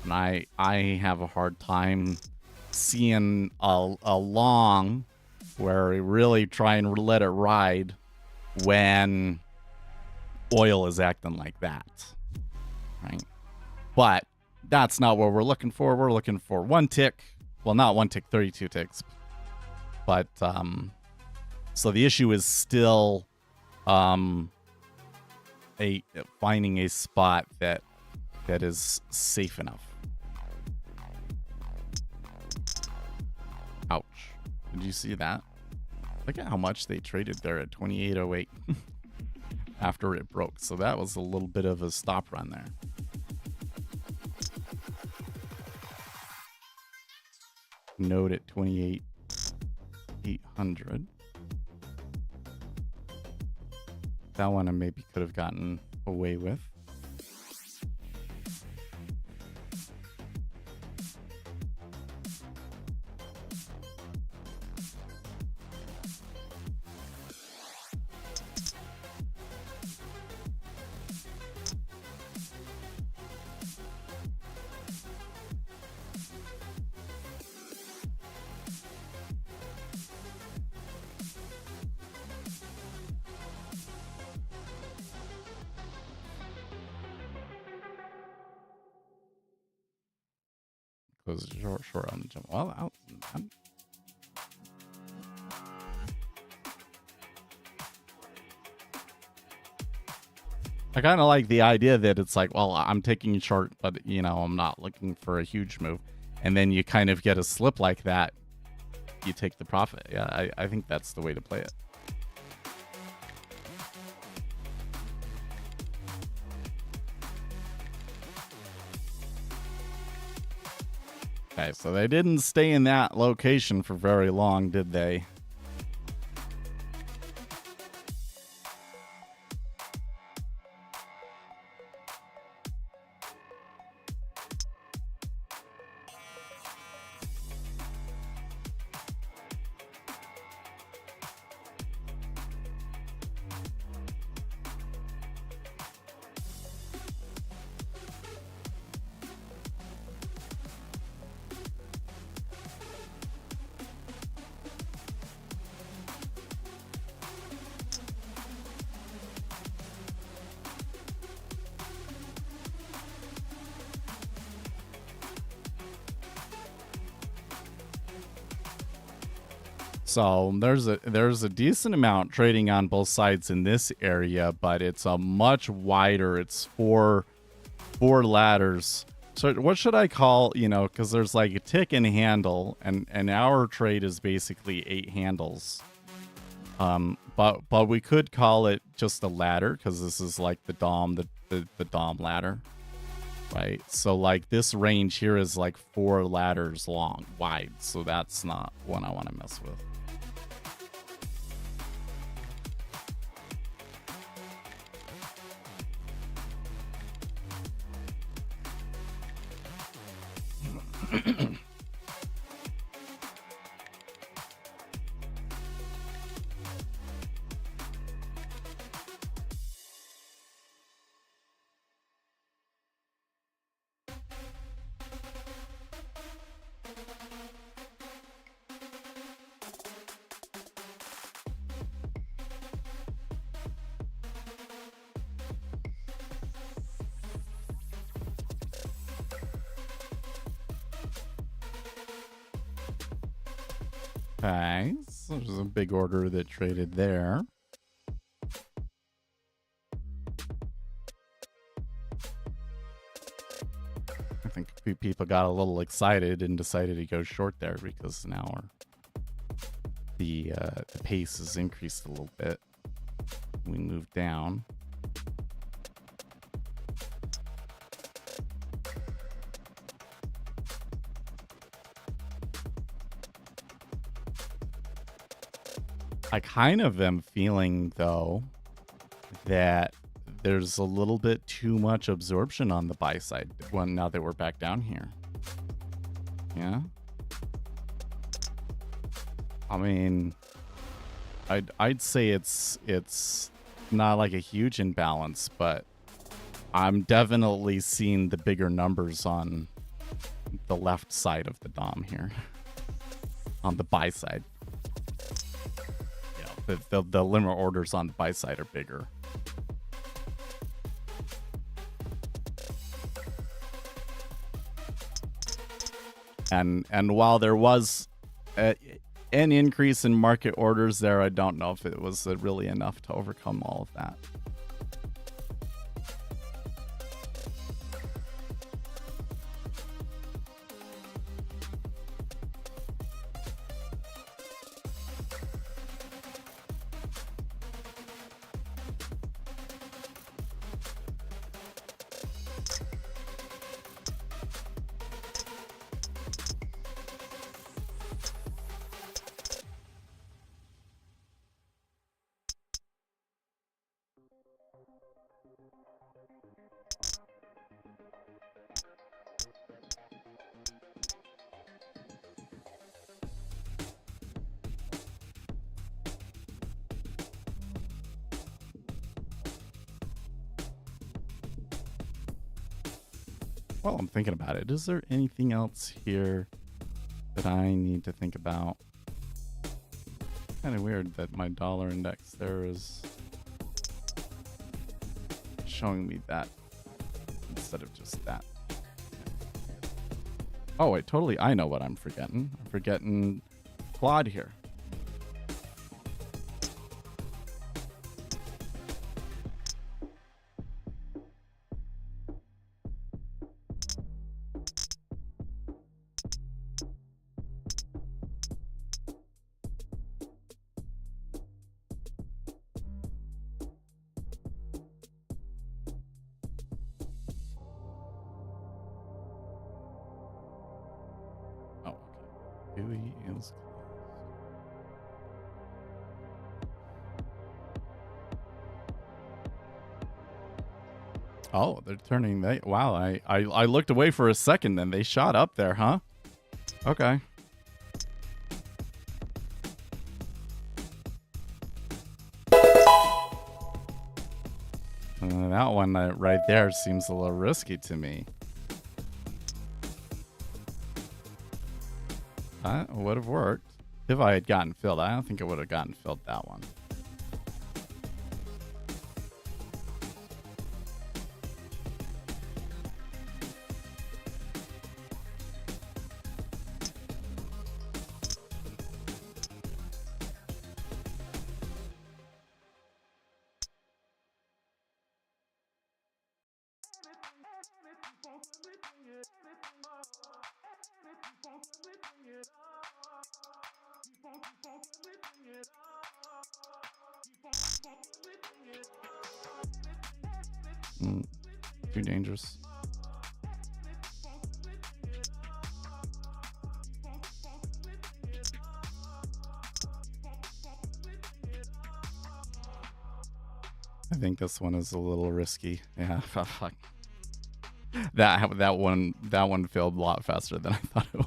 And I have a hard time seeing a long where we really try and let it ride when oil is acting like that, right? But that's not what we're looking for. We're looking for one tick. Well, not one tick, 32 ticks. But so the issue is still finding a spot that is safe enough. Ouch. Did you see that? Look at how much they traded there at 28.08 after it broke. So that was a little bit of a stop run there. Note at 28,800. That one I maybe could have gotten away with. Close short on the jump. Well, I kind of like the idea that it's like, well, I'm taking short, but you know, I'm not looking for a huge move. And then you kind of get a slip like that. You take the profit. Yeah, I think that's the way to play it. Okay, so they didn't stay in that location for very long, did they? So there's a decent amount trading on both sides in this area, but it's a much wider. It's four ladders. So what should I call, you know, because there's like a tick and handle, and our trade is basically 8 handles. But we could call it just a ladder, because this is like the DOM, the DOM ladder, right? So like this range here is like 4 ladders wide, so that's not one I want to mess with. Okay, so there's a big order that traded there. I think people got a little excited and decided to go short there because now the pace has increased a little bit. We moved down. I kind of am feeling, though, that there's a little bit too much absorption on the buy side now that we're back down here. Yeah? I mean, I'd say it's not like a huge imbalance, but I'm definitely seeing the bigger numbers on the left side of the DOM here. On the buy side. The limit orders on the buy side are bigger. And while there was an increase in market orders there, I don't know if it was really enough to overcome all of that. Well, I'm thinking about it. Is there anything else here that I need to think about? Kind of weird that my dollar index there is showing me that instead of just that. Oh, wait, totally. I know what I'm forgetting. I'm forgetting Claude here. Oh, they're turning. Wow, I looked away for a second and they shot up there, huh? Okay. That one right there seems a little risky to me. That would have worked if I had gotten filled. I don't think it would have gotten filled that one. Too dangerous. I think this one is a little risky. Yeah, fuck. That one failed a lot faster than I thought it would.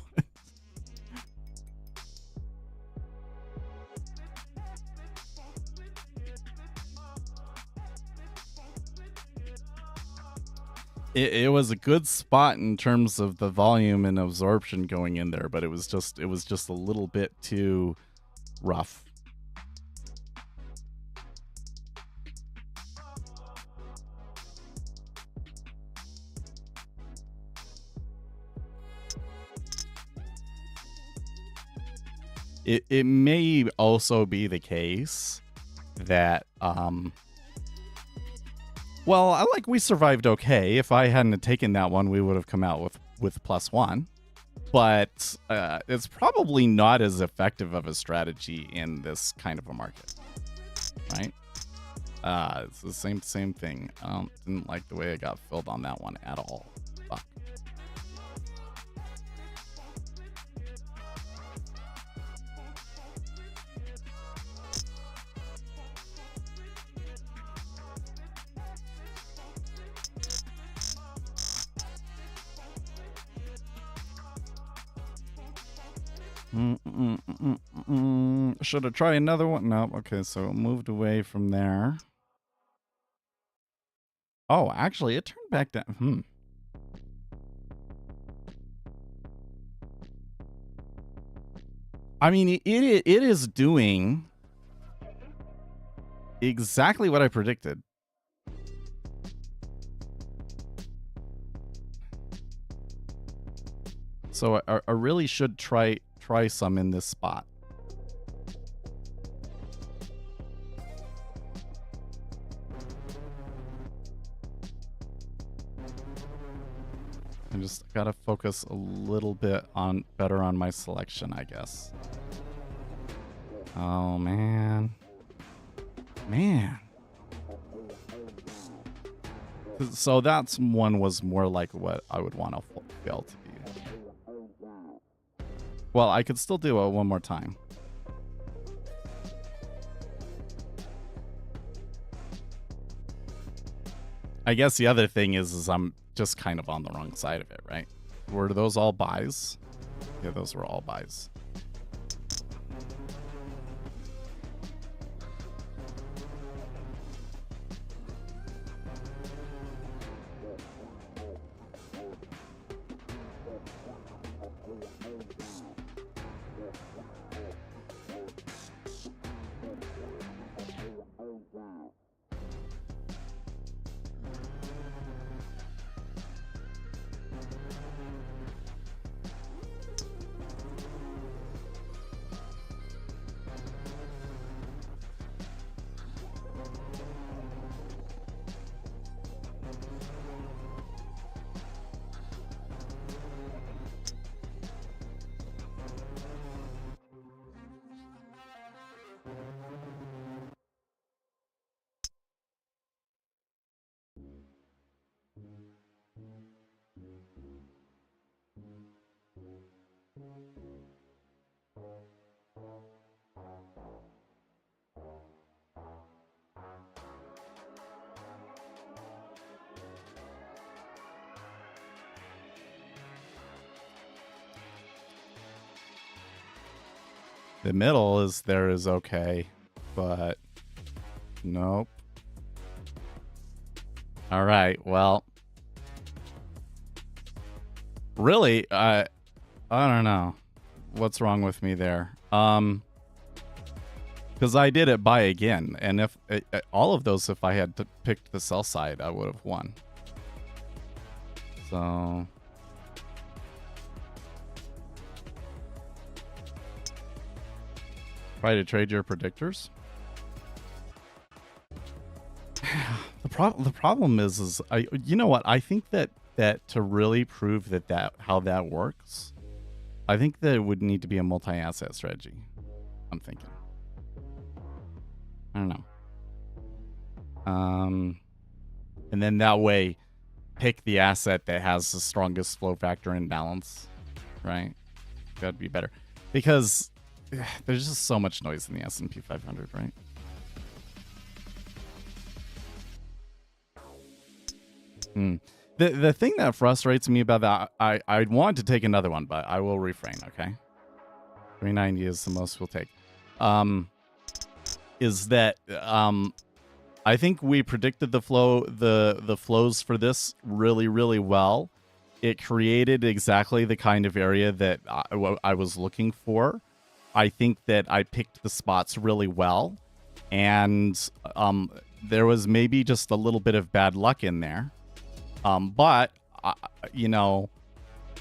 It was a good spot in terms of the volume and absorption going in there, but it was just a little bit too rough. it may also be the case that well, we survived okay. If I hadn't taken that one, we would have come out with +1. But it's probably not as effective of a strategy in this kind of a market, right? It's the same thing. Didn't like the way I got filled on that one at all. Fuck. Should I try another one? No. Okay, so it moved away from there. Oh, actually, it turned back down. I mean, it is doing exactly what I predicted. So I really should try some in this spot. I just gotta focus a little bit better on my selection, I guess. Oh man. So that's one was more like what I would want to fail to be. Well, I could still do it one more time. I guess the other thing is I'm just kind of on the wrong side of it, right? Were those all buys? Yeah, those were all buys. The middle is okay, but nope. All right, well, really, I don't know what's wrong with me there. Because I did it buy again, and if all of those, if I had picked the sell side, I would have won. So. Try to trade your predictors. The problem is you know what? I think that to really prove that how that works, I think that it would need to be a multi-asset strategy. I'm thinking. I don't know. And then that way, pick the asset that has the strongest flow factor and balance, right? That'd be better because there's just so much noise in the S&P 500, right? The thing that frustrates me about that, I want to take another one, but I will refrain, okay? 390 is the most we'll take. Is that I think we predicted the flows for this really, really well. It created exactly the kind of area that I was looking for. I think that I picked the spots really well, and there was maybe just a little bit of bad luck in there. But you know,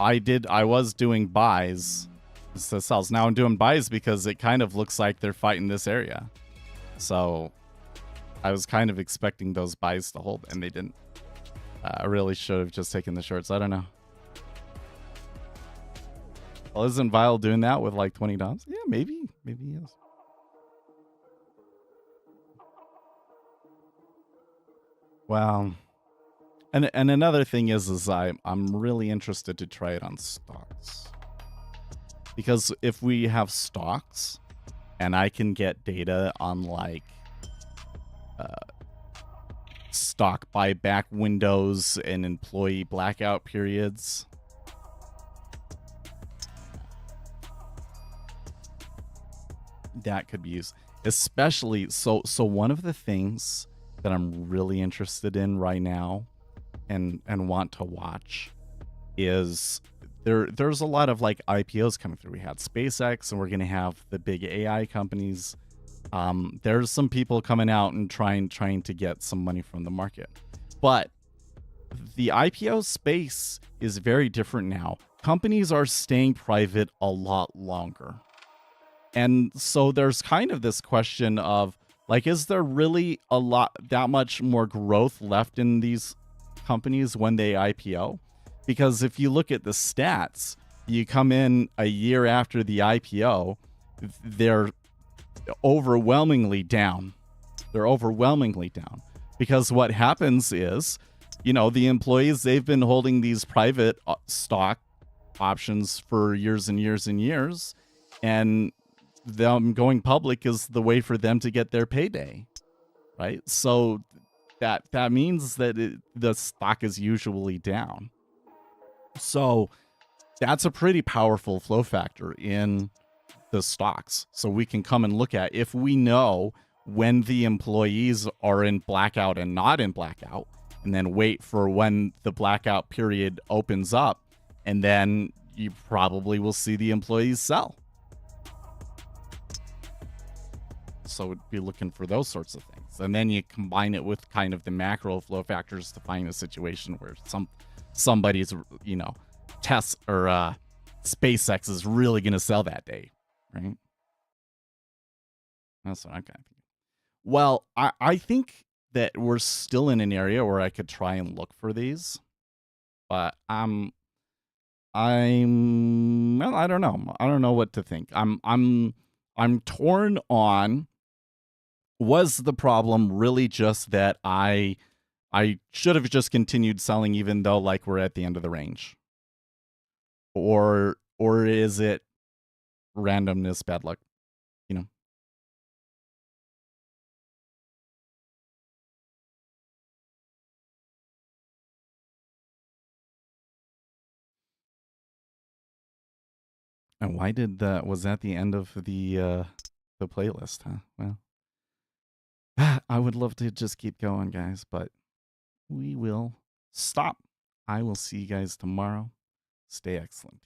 I was doing buys the sells. Now I'm doing buys because it kind of looks like they're fighting this area. So I was kind of expecting those buys to hold, and they didn't. I really should have just taken the shorts. I don't know. Well, isn't Vile doing that with like $20? Yeah, maybe. Maybe he is. Well, and another thing is I'm really interested to try it on stocks. Because if we have stocks and I can get data on like stock buyback windows and employee blackout periods, that could be used. Especially so one of the things that I'm really interested in right now and want to watch is there's a lot of like IPOs coming through. We had SpaceX, and we're going to have the big AI companies. There's some people coming out and trying to get some money from the market. But the IPO space is very different now. Companies are staying private a lot longer. And so there's kind of this question of like, is there really that much more growth left in these companies when they IPO? Because if you look at the stats, you come in a year after the IPO, they're overwhelmingly down. They're overwhelmingly down. Because what happens is, the employees, they've been holding these private stock options for years and years and years. And them going public is the way for them to get their payday, right? So that means that the stock is usually down. So that's a pretty powerful flow factor in the stocks. So we can come and look at if we know when the employees are in blackout and not in blackout, and then wait for when the blackout period opens up, and then you probably will see the employees sell. So we'd be looking for those sorts of things. And then you combine it with kind of the macro flow factors to find a situation where somebody's, Tesla or SpaceX is really going to sell that day, right? That's what I'm kind of thinking. Well, I think that we're still in an area where I could try and look for these, but I don't know. I don't know what to think. I'm torn on, was the problem really just that I should have just continued selling even though like we're at the end of the range? Or is it randomness, bad luck, And why was that the end of the playlist, huh? Well, I would love to just keep going, guys, but we will stop. I will see you guys tomorrow. Stay excellent.